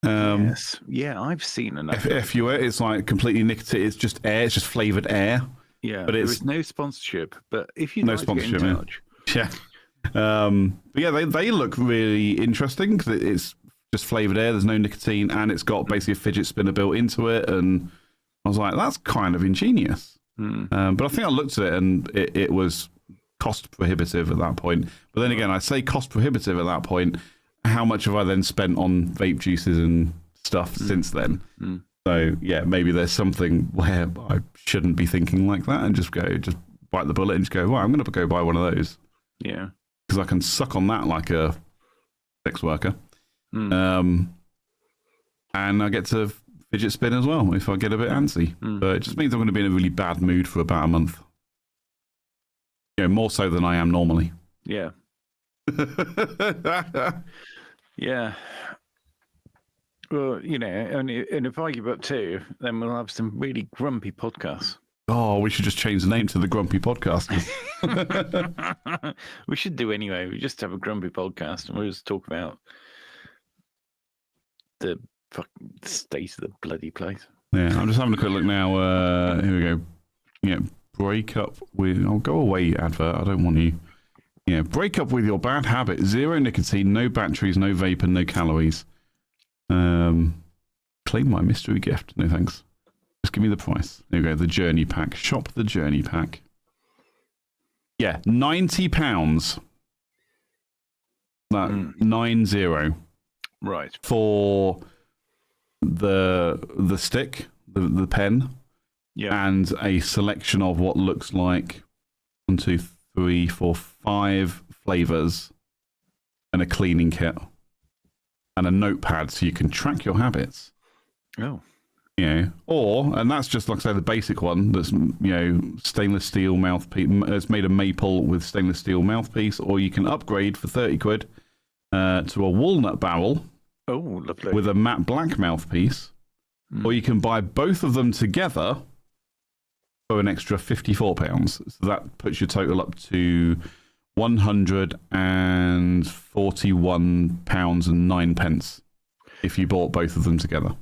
Yes. Yeah, I've seen an advert. F-U-E, it's like completely nicotine. It's just air. It's just flavoured air. Yeah, but there is no sponsorship. But if you no like sponsorship, to get in touch. Yeah. But yeah, they look really interesting because it's just flavoured air. There's no nicotine, and it's got basically a fidget spinner built into it. And I was like, that's kind of ingenious. But I think I looked at it, and it was cost prohibitive at that point. But then again, I say cost prohibitive at that point. How much have I then spent on vape juices and stuff since then? So yeah, maybe there's something where I shouldn't be thinking like that and just bite the bullet and just go, well, I'm going to go buy one of those. Yeah. Because I can suck on that like a sex worker. And I get to fidget spin as well if I get a bit antsy. But it just means I'm going to be in a really bad mood for about a month. You know, more so than I am normally. Yeah. Yeah. Well, and if I give up too, then we'll have some really grumpy podcasts. Oh, we should just change the name to the Grumpy Podcast. We should do anyway. We just have a grumpy podcast and we'll just talk about the fucking state of the bloody place. Yeah, I'm just having a quick look now. Here we go. Yeah, break up with... Oh, go away, advert. I don't want you. Yeah, break up with your bad habit. 0 nicotine, no batteries, no vape, and no calories. Claim my mystery gift. No thanks. Just give me the price. There we go. The Journey Pack. Shop the Journey Pack. Yeah, £90. That 90. Right. For the stick, the pen, and a selection of what looks like 1, 2, 3, 4, 5 flavors, and a cleaning kit, and a notepad so you can track your habits. Oh. Yeah. And that's just like I say, the basic one that's, stainless steel mouthpiece. It's made of maple with stainless steel mouthpiece, or you can upgrade for 30 quid to a walnut barrel. Oh, lovely. With a matte black mouthpiece. Or you can buy both of them together for an extra £54. So that puts your total up to £141.09 if you bought both of them together.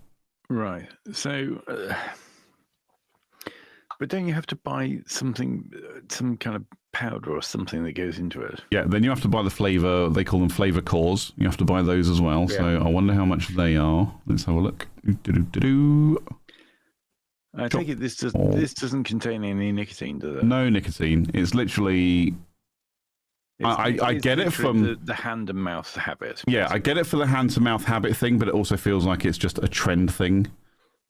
Right. So, but don't you have to buy something, some kind of powder or something that goes into it? Yeah, then you have to buy the flavour. They call them flavour cores. You have to buy those as well. Yeah. So I wonder how much they are. Let's have a look. I take it this doesn't contain any nicotine, does it? No nicotine. It's literally... I get it from... The hand and mouth habit. Yeah, I get it for the hand to mouth habit thing, but it also feels like it's just a trend thing.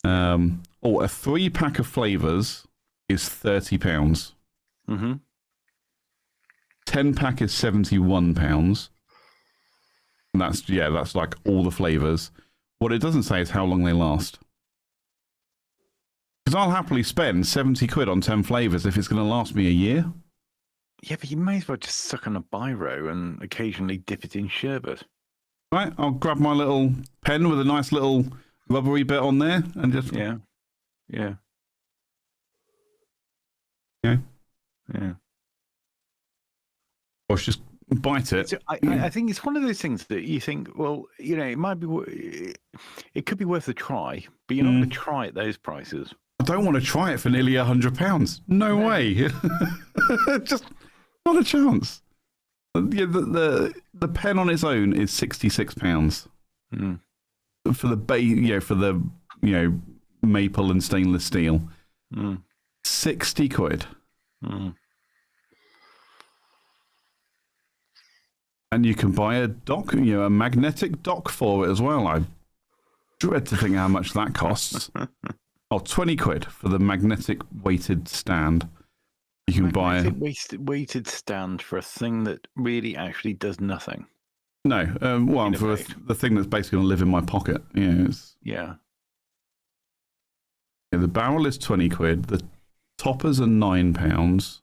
A 3-pack of flavours is £30. 10-pack is £71. And that's like all the flavours. What it doesn't say is how long they last. Because I'll happily spend 70 quid on 10 flavours if it's going to last me a year. Yeah, but you may as well just suck on a biro and occasionally dip it in sherbet. Right, I'll grab my little pen with a nice little rubbery bit on there and just... Yeah. Or just bite it. So I think it's one of those things that you think, well, it might be... It could be worth a try, but you're not going to try at those prices. I don't want to try it for nearly £100. No way. Just... Not a chance. Yeah, the pen on its own is £66. for the maple and stainless steel. 60 quid. And you can buy a dock, a magnetic dock for it as well. I dread to think how much that costs. 20 quid for the magnetic weighted stand. You can buy a weighted stand for a thing that really actually does nothing. No, for the thing that's basically going to live in my pocket. Yeah. The barrel is 20 quid. The toppers are £9.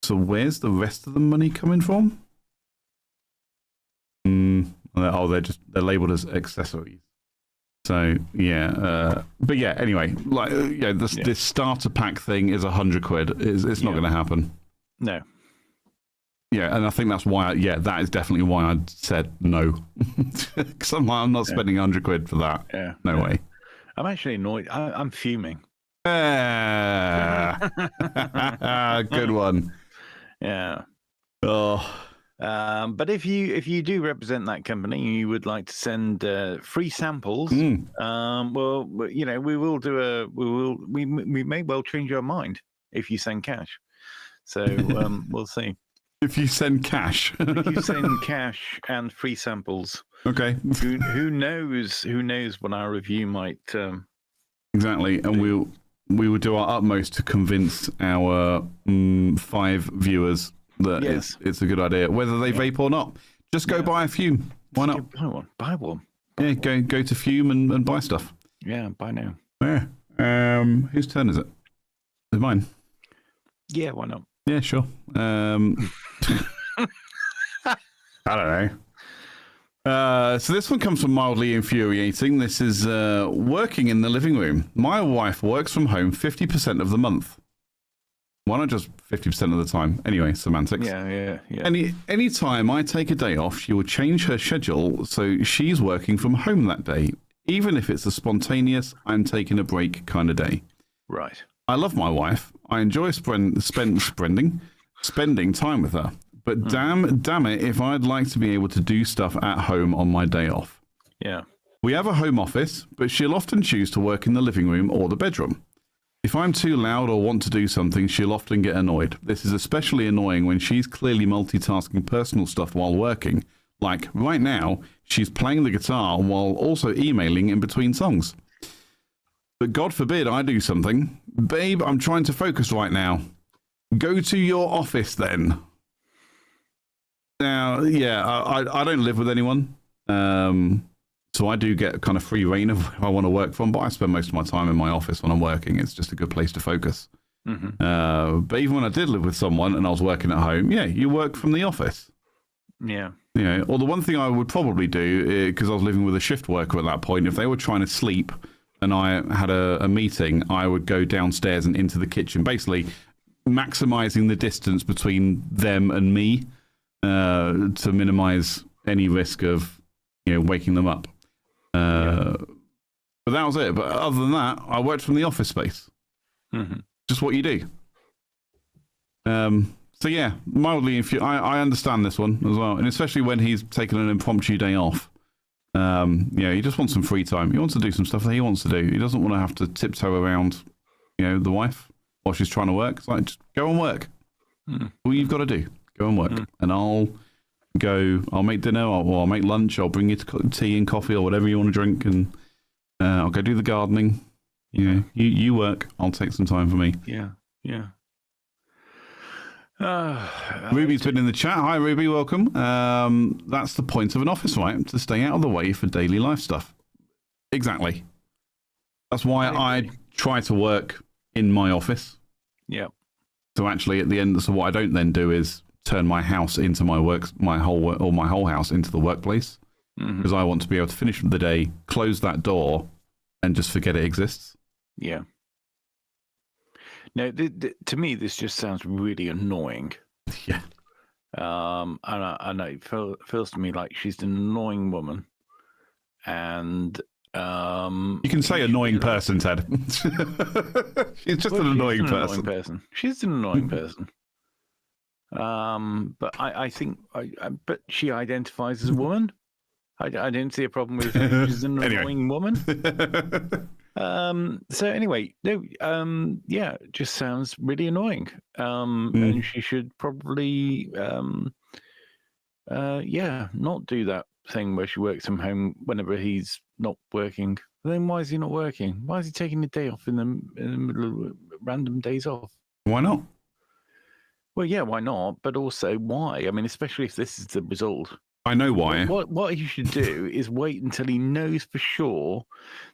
So where's the rest of the money coming from? They're labelled as accessories. So but yeah. Anyway, this starter pack thing is 100 quid. It's not going to happen. No. Yeah, and I think that's why. That is definitely why I said no. Because I'm not spending 100 quid for that. Yeah. No way. I'm actually annoyed. I'm fuming. Good one. Yeah. Oh. But if you do represent that company and you would like to send free samples, we may well change our mind if you send cash. So we'll see. If you send cash. If you send cash and free samples. Okay. Who knows what our review might exactly, and we will do our utmost to convince our 5 viewers that it's a good idea, whether they vape or not. Just go buy a Fume. Why not? Buy one. Yeah, go to Fume and buy stuff. Yeah, buy now. Yeah. Whose turn is it? Is it mine? Yeah, why not? Yeah, sure. I don't know. So this one comes from Mildly Infuriating. This is working in the living room. My wife works from home 50% of the month. Why not just 50% of the time? Anyway, semantics. Yeah. Any time I take a day off, she will change her schedule so she's working from home that day, even if it's a spontaneous, I'm taking a break kind of day. Right. I love my wife. I enjoy spending time with her. But damn it, if I'd like to be able to do stuff at home on my day off. Yeah. We have a home office, but she'll often choose to work in the living room or the bedroom. If I'm too loud or want to do something, she'll often get annoyed. This is especially annoying when she's clearly multitasking personal stuff while working. Like, right now, she's playing the guitar while also emailing in between songs. But God forbid I do something. Babe, I'm trying to focus right now. Go to your office then. Now, I don't live with anyone. So I do get kind of free reign of where I want to work from, but I spend most of my time in my office when I'm working. It's just a good place to focus. But even when I did live with someone and I was working at home, you work from the office. Yeah. Or the one thing I would probably do, because I was living with a shift worker at that point, if they were trying to sleep and I had a meeting, I would go downstairs and into the kitchen, basically maximizing the distance between them and me to minimize any risk of waking them up. But that was it. But other than that, I worked from the office space. Just what you do. So yeah, mildly I understand this one as well, and especially when he's taken an impromptu day off. He just wants some free time. He wants to do some stuff that he wants to do. He doesn't want to have to tiptoe around, the wife while she's trying to work. It's like, just go and work. All you've got to do, go and work, and I'll make dinner or I'll make lunch. I'll bring you tea and coffee or whatever you want to drink, and I'll go do the gardening. You work. I'll take some time for me. Yeah. Ruby's been in the chat. Hi, Ruby. Welcome. That's the point of an office, right? To stay out of the way for daily life stuff. Exactly. That's why I try to work in my office. Yeah. So actually, at the end, so what I don't then do is turn my house into my whole house into the workplace, because I want to be able to finish the day, close that door, and just forget it exists. Yeah. No, to me, this just sounds really annoying. Yeah. And it feels to me like she's an annoying woman, and you can say annoying person, Ted. She's just an annoying person. She's an annoying person. But I think, but she identifies as a woman. I don't see a problem with her. She's an Anyway. annoying woman. So anyway, no, yeah, it just sounds really annoying. And she should probably, yeah, not do that thing where she works from home whenever he's not working. Then why is he not working? Why is he taking a day off in the middle of random days off? Why not? Well, yeah, why not? But also, why? I mean, especially if this is the result. I know why. What he should do is wait until he knows for sure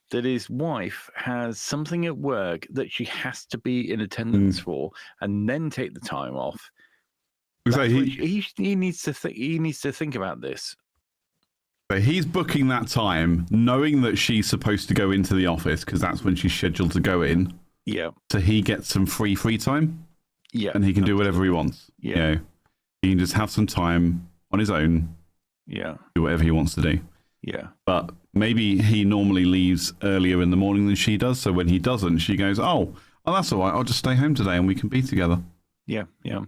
that his wife has something at work that she has to be in attendance for, and then take the time off. So He needs to think. He needs to think about this. So he's booking that time, knowing that she's supposed to go into the office because that's when she's scheduled to go in. Yeah. So he gets some free time. Yeah. And he can do whatever he wants. Yeah. You know, he can just have some time on his own. Yeah. Do whatever he wants to do. Yeah. But maybe he normally leaves earlier in the morning than she does. So when he doesn't, she goes, oh, that's all right. I'll just stay home today and we can be together. Yeah. Yeah.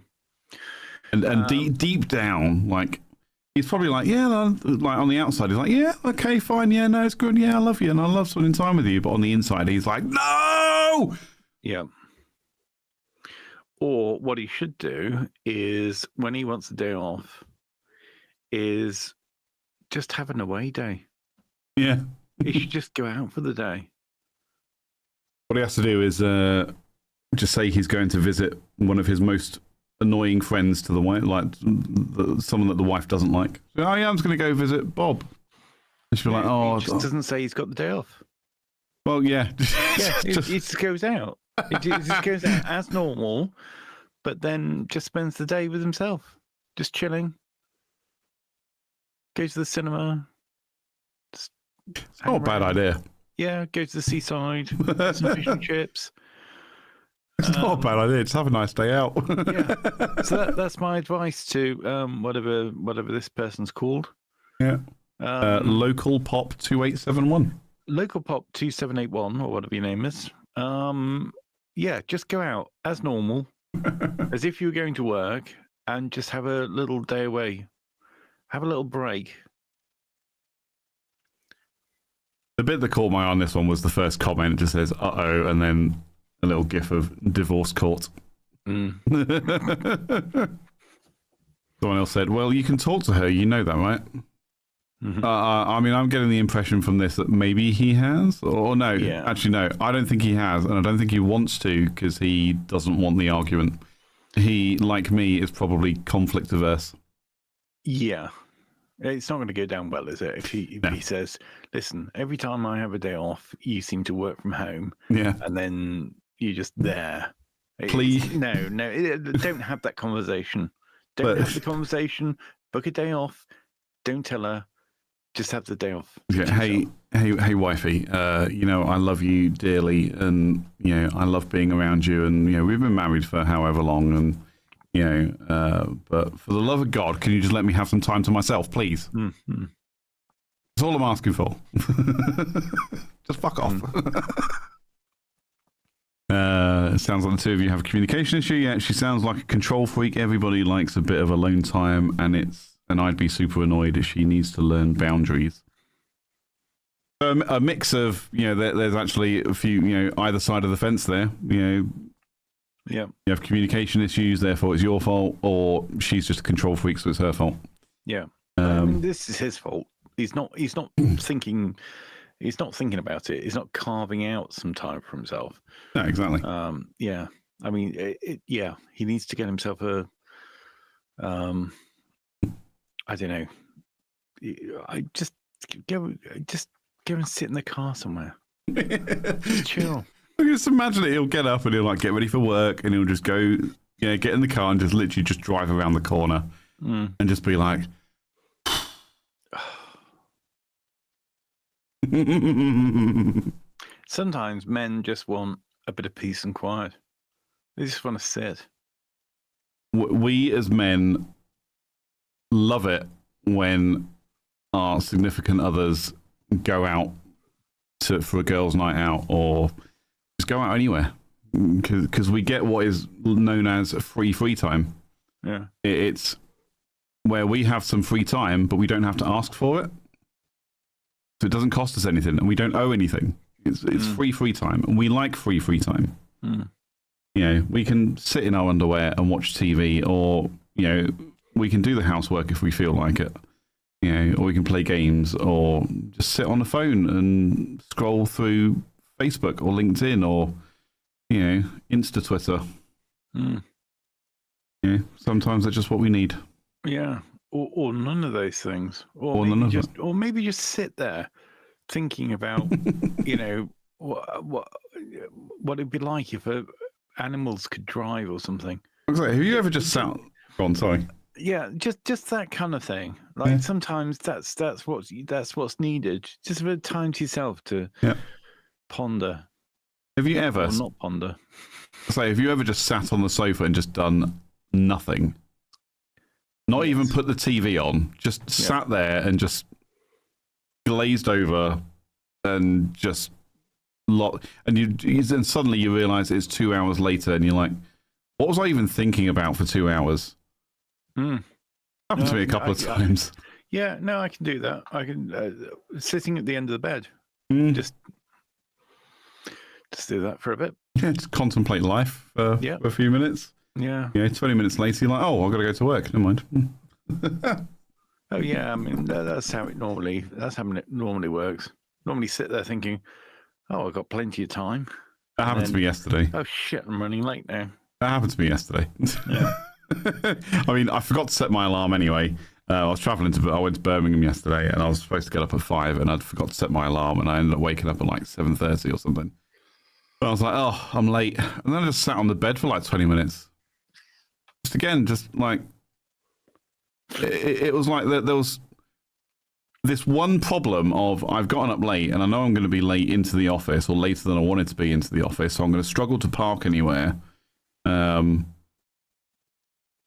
And deep down, like, he's probably like, yeah, like on the outside, he's like, yeah, okay, fine. Yeah, no, it's good. Yeah, I love you. And I love spending time with you. But on the inside, he's like, no. Yeah. Or what he should do is when he wants a day off, is just have an away day. Yeah. He should just go out for the day. What he has to do is just say he's going to visit one of his most annoying friends to the wife, like someone that the wife doesn't like. So, oh yeah, I'm just going to go visit Bob. And she'll be like, oh. He just doesn't say he's got the day off. Well, yeah. Yeah, he just goes out. He just goes out as normal, but then just spends the day with himself, just chilling. Go to the cinema. It's not a bad idea. Yeah, go to the seaside, some fish and chips. It's not a bad idea. Just have a nice day out. Yeah. So that's my advice to whatever this person's called. Yeah. Local Pop 2871. Local Pop 2781 or whatever your name is. Yeah, just go out as normal, as if you were going to work, and just have a little day away. Have a little break. The bit that caught my eye on this one was the first comment. It just says, uh-oh, and then a little gif of divorce court. Someone else said, well, you can talk to her. You know that, right? Mm-hmm. I mean, I'm getting the impression from this that maybe he has, or no. Yeah. Actually, no. I don't think he has, and I don't think he wants to because he doesn't want the argument. He, like me, is probably conflict averse. Yeah. It's not going to go down well, is it? If he says, listen, every time I have a day off, you seem to work from home. Yeah. And then you're just there. Please. No, don't have that conversation. Don't have the conversation. Book a day off. Don't tell her. Just have the day off. Yeah, hey, wifey. You know, I love you dearly, and you know, I love being around you, and you know, we've been married for however long, and you know, but for the love of God, can you just let me have some time to myself, please? Mm-hmm. That's all I'm asking for. Just fuck off. It sounds like the two of you have a communication issue. Yeah, she sounds like a control freak. Everybody likes a bit of alone time, and I'd be super annoyed if she needs to learn boundaries. A mix of, you know, there's actually a few, you know, either side of the fence there. You know, yeah, you have communication issues, therefore it's your fault, or she's just a control freak, so it's her fault. Yeah, I mean, this is his fault. He's not thinking. He's not thinking about it. He's not carving out some time for himself. No, exactly. Yeah, I mean, yeah, he needs to get himself a. I don't know. I just go and sit in the car somewhere. Just chill. Just imagine it. He'll get up and he'll like get ready for work, and he'll just go, you know, get in the car and just literally just drive around the corner and just be like. Sometimes men just want a bit of peace and quiet. They just want to sit. We as men love it when our significant others go out for a girls' night out, or just go out anywhere, because we get what is known as free time. Yeah, it's where we have some free time, but we don't have to ask for it. So it doesn't cost us anything, and we don't owe anything. It's free time, and we like free time. Mm. You know, we can sit in our underwear and watch TV, or you know, we can do the housework if we feel like it. You know, or we can play games, or just sit on the phone and scroll through Facebook or LinkedIn or you know, Insta Twitter. Mm. Yeah, sometimes that's just what we need. Yeah, or none of those things, Or none of just, or maybe just sit there thinking about, you know, what it'd be like if animals could drive or something. Exactly. Have you ever just sat? Go on, sorry. Yeah, just that kind of thing. Like sometimes that's what's needed. Just a bit of time to yourself to ponder. Have you ever or not ponder? Say, have you ever just sat on the sofa and just done nothing? Not even put the TV on. Just sat there and just glazed over and just and suddenly you realise it's 2 hours later and you're like, what was I even thinking about for 2 hours? Happened to me a couple of times. Yeah, no, I can do that. I can sitting at the end of the bed, just do that for a bit. Yeah, just contemplate life for a few minutes. Yeah. 20 minutes later, you're like, oh, I've got to go to work. Never mind. Oh yeah, I mean that's how it normally works. Normally sit there thinking, oh, I've got plenty of time. That happened to me yesterday. Oh shit, I'm running late now. That happened to me yesterday. Yeah. I mean, I forgot to set my alarm anyway. I was traveling I went to Birmingham yesterday, and I was supposed to get up at 5, and I'd forgot to set my alarm, and I ended up waking up at like 7:30 or something. But I was like, oh, I'm late, and then I just sat on the bed for like 20 minutes. Just like it was like there was this one problem of I've gotten up late, and I know I'm going to be late into the office, or later than I wanted to be into the office, so I'm going to struggle to park anywhere.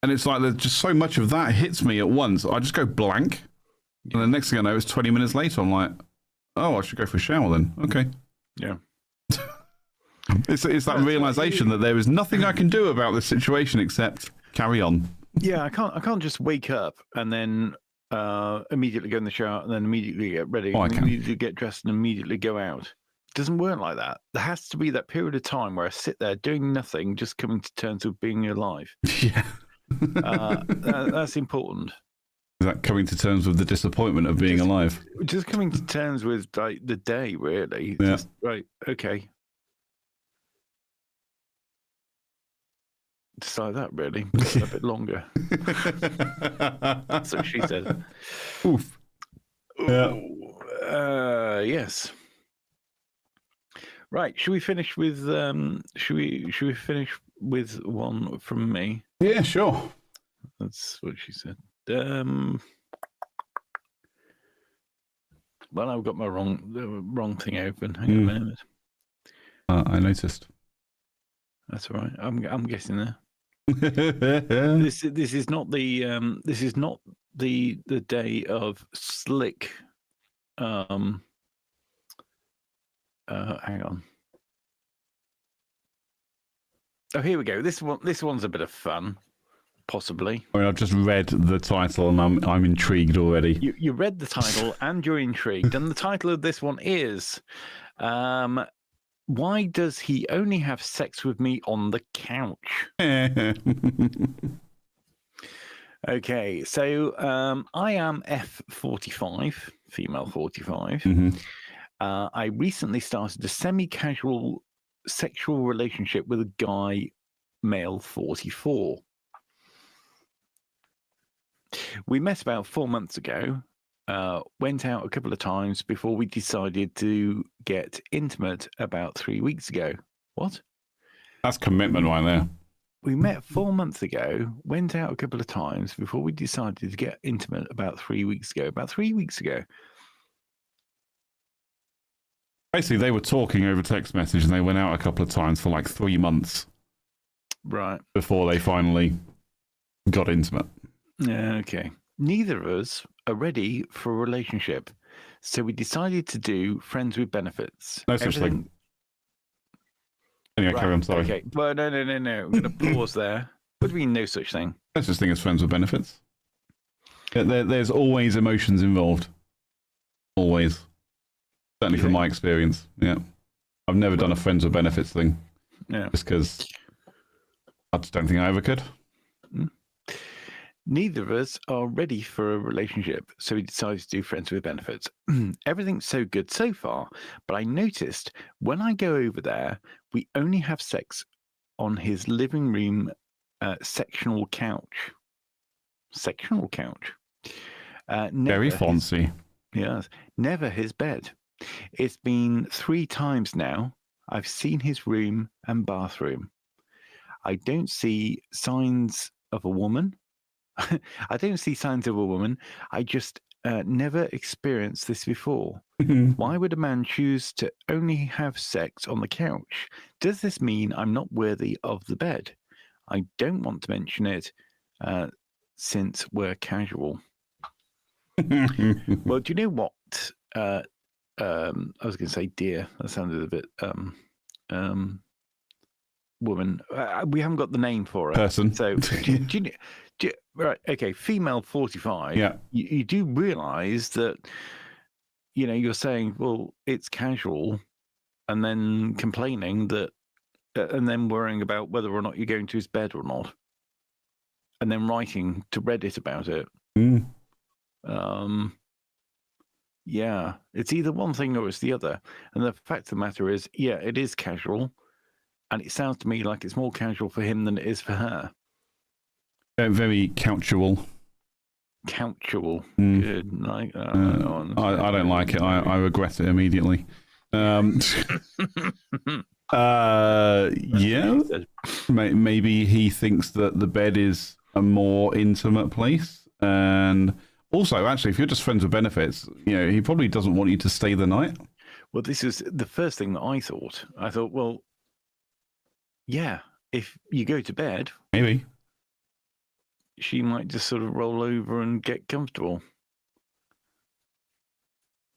And it's like there's just so much of that hits me at once. I just go blank. And the next thing I know, it's 20 minutes later. I'm like, oh, I should go for a shower then. Okay. Yeah. It's that realization that there is nothing I can do about this situation except carry on. Yeah, I can't just wake up and then immediately go in the shower and then immediately get ready and immediately get dressed and immediately go out. It doesn't work like that. There has to be that period of time where I sit there doing nothing, just coming to terms with being alive. Yeah. That's important. Is that coming to terms with the disappointment of being alive? Just coming to terms with like the day, really. Yeah. Just, right. Okay. Just like that, really. A bit longer. That's what she said. Oof. Yeah. Yes. Right. Should we finish with? Should we finish with one from me? Yeah, sure. That's what she said. Well, I've got the wrong thing open. Hang on a minute. I noticed. That's all right. I'm guessing there. This is not the day of slick. Hang on. Oh, here we go. This one's a bit of fun, possibly. I mean, I've just read the title and I'm intrigued already. You read the title and you're intrigued, and the title of this one is, "Why does he only have sex with me on the couch?" Okay, so I am F45, female 45. Mm-hmm. I recently started a semi-casual sexual relationship with a guy, male 44. We met about 4 months ago, went out a couple of times before we decided to get intimate about 3 weeks ago. What? That's commitment right there. We met 4 months ago, went out a couple of times before we decided to get intimate about 3 weeks ago. About 3 weeks ago. Basically, they were talking over text message and they went out a couple of times for like 3 months. Right. Before they finally got intimate. Okay. Neither of us are ready for a relationship. So we decided to do friends with benefits. No such thing. Anyway, carry on, sorry. Okay. Well, no. I'm going to pause there. What do you mean, no such thing? No such thing as friends with benefits. There's always emotions involved. Always. Certainly from my experience. Yeah. I've never done a friends with benefits thing. Yeah. Just because I just don't think I ever could. Neither of us are ready for a relationship, so we decided to do friends with benefits. Everything's so good so far, but I noticed when I go over there, we only have sex on his living room sectional couch. Sectional couch. Very fancy. Yes, never his bed. It's been 3 times now. I've seen his room and bathroom. I don't see signs of a woman. I don't see signs of a woman. I just never experienced this before. Why would a man choose to only have sex on the couch? Does this mean I'm not worthy of the bed? I don't want to mention it since we're casual. Well, do you know what? I was going to say dear. That sounded a bit woman. We haven't got the name for her. Person. So, right, okay, female 45. Yeah. You do realise that, you're saying, well, it's casual, and then complaining that, and then worrying about whether or not you're going to his bed or not, and then writing to Reddit about it. Yeah, it's either one thing or it's the other. And the fact of the matter is, yeah, it is casual. And it sounds to me like it's more casual for him than it is for her. Very couchual. Couchual. Good. Like, I don't like it. I regret it immediately. Yeah. Maybe he thinks that the bed is a more intimate place. And also, actually, if you're just friends with benefits, he probably doesn't want you to stay the night. Well, this is the first thing that I thought. I thought, well, yeah, if you go to bed, maybe she might just sort of roll over and get comfortable.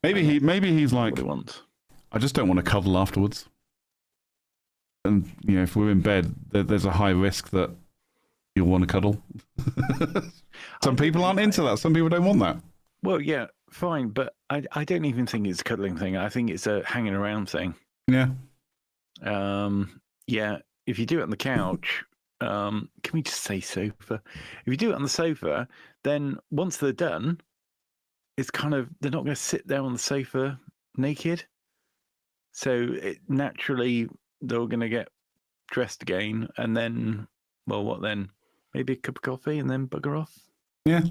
Maybe he's like, what he wants. I just don't want to cuddle afterwards. And if we're in bed, there's a high risk that you'll want to cuddle. Some people aren't into that. Some people don't want that. Well, yeah, fine, but I don't even think it's a cuddling thing. I think it's a hanging around thing. Yeah. Yeah. If you do it on the couch, can we just say sofa? If you do it on the sofa, then once they're done, it's kind of, they're not going to sit there on the sofa naked. So naturally, they're going to get dressed again. And then, well, what then? Maybe a cup of coffee and then bugger off? Yeah.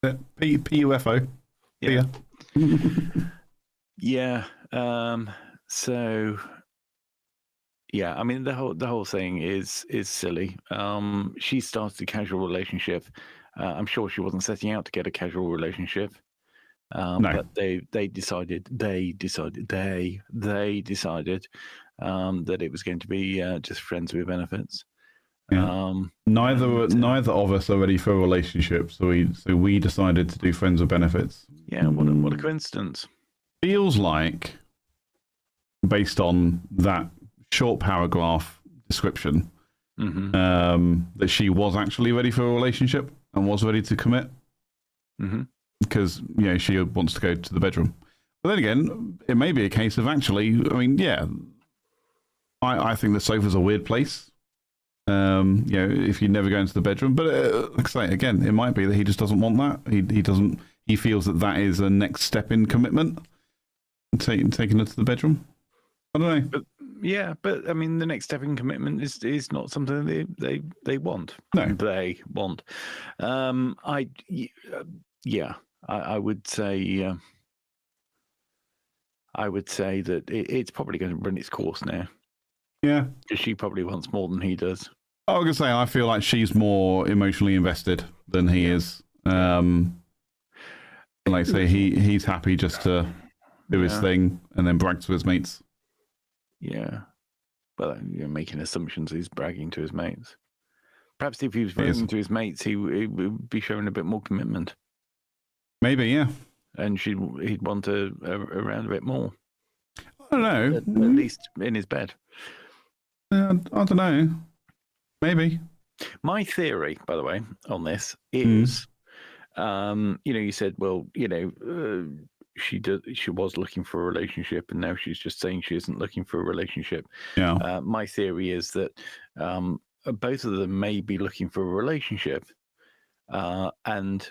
PUFO. Yeah. Yeah. So... yeah, I mean the whole thing is silly. She started a casual relationship. I'm sure she wasn't setting out to get a casual relationship. No. But they decided that it was going to be just friends with benefits. Yeah. Neither of us are ready for a relationship, so we decided to do friends with benefits. Yeah, what a coincidence. Feels like, based on that short paragraph description, that she was actually ready for a relationship and was ready to commit, because she wants to go to the bedroom. But then again, it may be a case of actually, I mean, yeah, I think the sofa's a weird place. If you never go into the bedroom, but like I say, again, it might be that he just doesn't want that. He feels that is a next step in commitment, taking her to the bedroom. I don't know. But I mean, the next step in commitment is not something they want. No, they want. I would say. I would say that it's probably going to run its course now. Yeah, because she probably wants more than he does. I was going to say, I feel like she's more emotionally invested than he is. Like I say, he's happy just to do his thing and then brag to his mates. Yeah. Well, you're making assumptions he's bragging to his mates. Perhaps if he was bragging to his mates, he would be showing a bit more commitment. Maybe, yeah. And he'd want to around a bit more. I don't know. At least in his bed. I don't know. Maybe. My theory, by the way, on this is, you said, well, she was looking for a relationship, and now she's just saying she isn't looking for a relationship. Yeah. My theory is that both of them may be looking for a relationship, and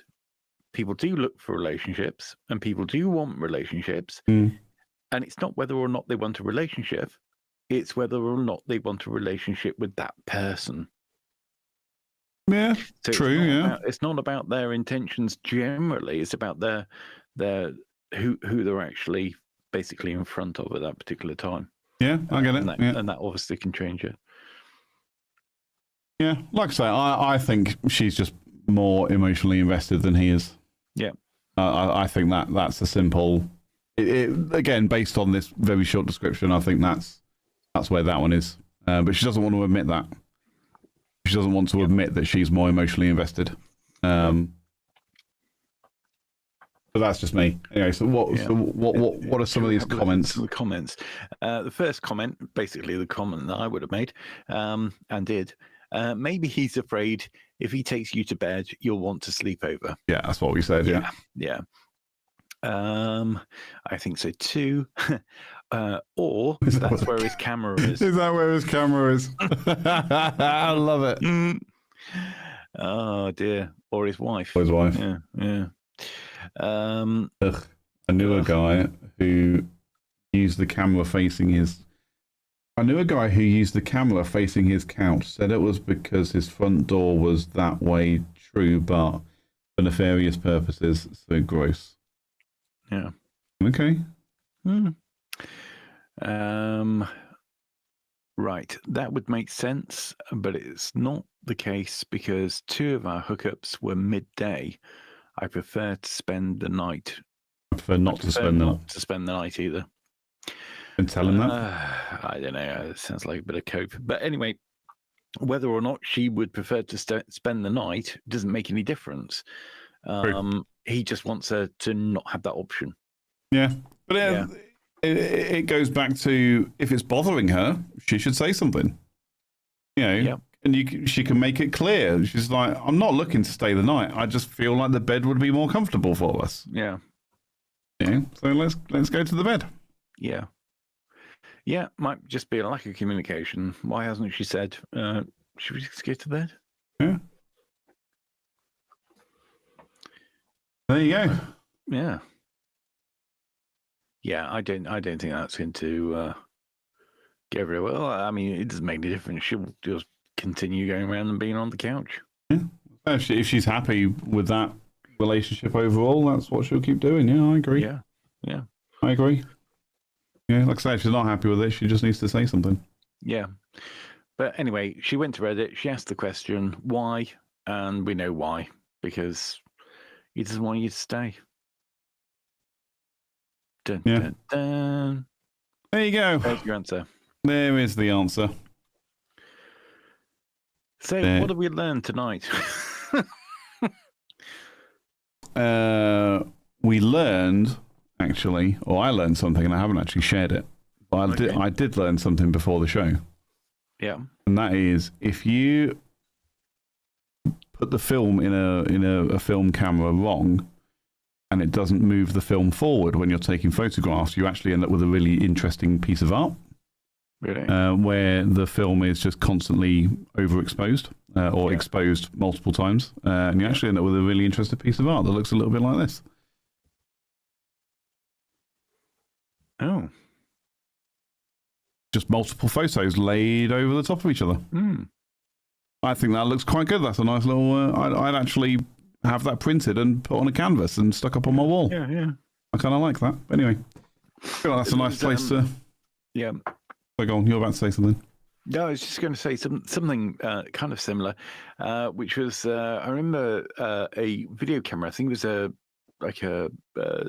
people do look for relationships, and people do want relationships, Mm. and it's not whether or not they want a relationship, it's whether or not they want a relationship with that person. Yeah, So true. it's not about their intentions generally. It's about their who they're actually basically in front of at that particular time. Yeah, I get it. And that obviously can change it. Yeah, like I say, I think she's just more emotionally invested than he is. Yeah. I think that's a simple. Again, based on this very short description, I think that's where that one is. But she doesn't want to admit that. She doesn't want to admit that she's more emotionally invested. But that's just me. Anyway, so what are some of these comments? The comments. The first comment, basically the comment that I would have made and did. Maybe he's afraid if he takes you to bed, you'll want to sleep over. Yeah, that's what we said. Yeah. I think so too. Or that's where his camera is. Is that where his camera is? I love it. Oh dear. Or his wife. Or his wife. Yeah. I knew a guy who used the camera facing his. I knew a guy who used the camera facing his couch. Said it was because his front door was that way. True, but for nefarious purposes. So gross. Yeah. Okay. Right. That would make sense, but it's not the case because 2 of our hookups were midday. I prefer to spend the night. I prefer not to spend the night either. And tell him that? I don't know. It sounds like a bit of cope. But anyway, whether or not she would prefer to spend the night doesn't make any difference. He just wants her to not have that option. Yeah. But it goes back to if it's bothering her, she should say something. You know, and she can make it clear. She's like, I'm not looking to stay the night. I just feel like the bed would be more comfortable for us. Yeah. Yeah. So let's go to the bed. Yeah. Yeah, might just be a lack of communication. Why hasn't she said, should we just go to bed? Yeah. There you go. Yeah. Yeah, I don't think that's going to go very well. I mean, it doesn't make any difference. She'll just continue going around and being on the couch. Yeah. If she's happy with that relationship overall, that's what she'll keep doing. Yeah, I agree. Yeah. I agree. Yeah, like I say, if she's not happy with it, she just needs to say something. Yeah. But anyway, she went to Reddit. She asked the question, why? And we know why. Because he doesn't want you to stay. Dun, dun, dun. There you go. There's your answer. There is the answer. So, what have we learned tonight? We learned, actually, or I learned something, and I haven't actually shared it. But I did learn something before the show. Yeah. And that is, if you put the film in a film camera wrong, and it doesn't move the film forward when you're taking photographs, you actually end up with a really interesting piece of art. Really? Where the film is just constantly overexposed or exposed multiple times. And you actually end up with a really interesting piece of art that looks a little bit like this. Oh. Just multiple photos laid over the top of each other. I think that looks quite good. That's a nice little... I'd actually have that printed and put on a canvas and stuck up on my wall. Yeah. I kind of like that. But anyway, I feel like that's a nice place to... Yeah. So go on, you're about to say something. No, I was just going to say something kind of similar, which was I remember a video camera. I think it was a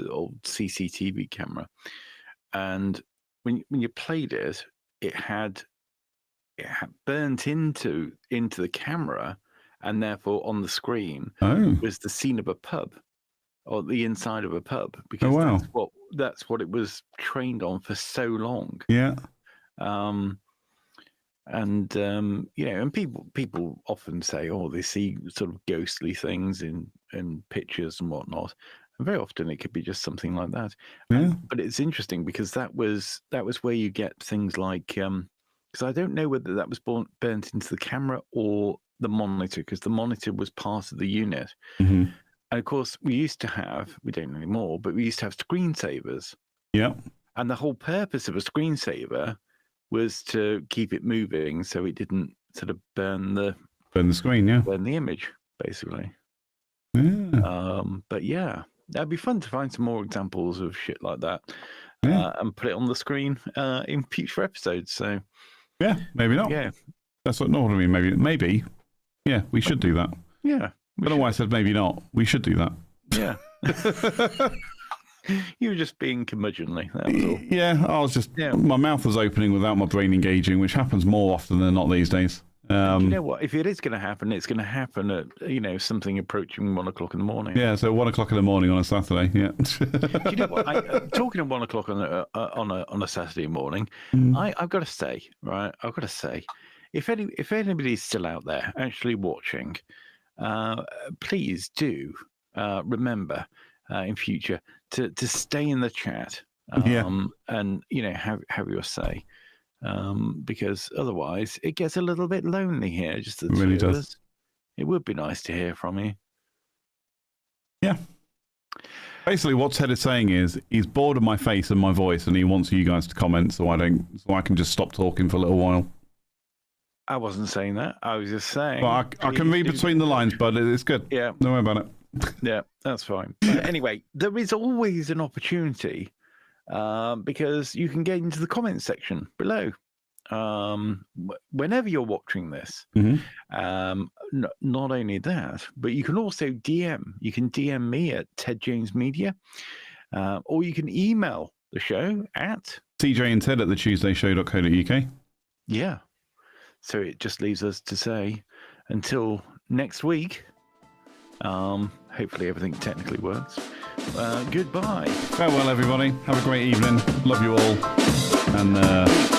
old CCTV camera, and when you played it, it had burnt into the camera, and therefore on the screen was the scene of a pub or the inside of a pub, because that's what it was trained on for so long. Yeah. And people often say, oh, they see sort of ghostly things in pictures and whatnot. And very often it could be just something like that. Yeah. But it's interesting because that was where you get things like because I don't know whether that was burnt into the camera or the monitor, because the monitor was part of the unit. Mm-hmm. And of course, we don't anymore, but we used to have screensavers. Yeah. And the whole purpose of a screensaver was to keep it moving so it didn't sort of burn the screen, yeah. Burn the image, basically. Yeah. But yeah, that'd be fun to find some more examples of shit like that and put it on the screen in future episodes. So yeah, maybe not. Yeah. That's what I mean. Maybe. Yeah, we should do that. Yeah. I don't know why I said maybe not. We should do that. Yeah. You were just being curmudgeonly. That was all. Yeah, I was just... Yeah. My mouth was opening without my brain engaging, which happens more often than not these days. You know what? If it is going to happen, it's going to happen at, something approaching 1 o'clock in the morning. Yeah, so 1 o'clock in the morning on a Saturday, yeah. Do you know what? Talking at 1 o'clock on a Saturday morning, I've got to say, right? I've got to say, if anybody's still out there actually watching, please do remember in future to stay in the chat and have your say, because otherwise it gets a little bit lonely here. Just the three of us. It would be nice to hear from you. Yeah. Basically, what Ted is saying is he's bored of my face and my voice, and he wants you guys to comment so I can just stop talking for a little while. I wasn't saying that. I was just saying. Well, I can read between the lines, but it's good. Yeah. Don't worry about it. Yeah, that's fine. But anyway, there is always an opportunity because you can get into the comments section below. Whenever you're watching this, not only that, but you can also DM. You can DM me at Ted James Media, or you can email the show at TJ and Ted at thetuesdayshow.co.uk. Yeah. So it just leaves us to say until next week. Hopefully everything technically works. Goodbye. Farewell, everybody. Have a great evening. Love you all. And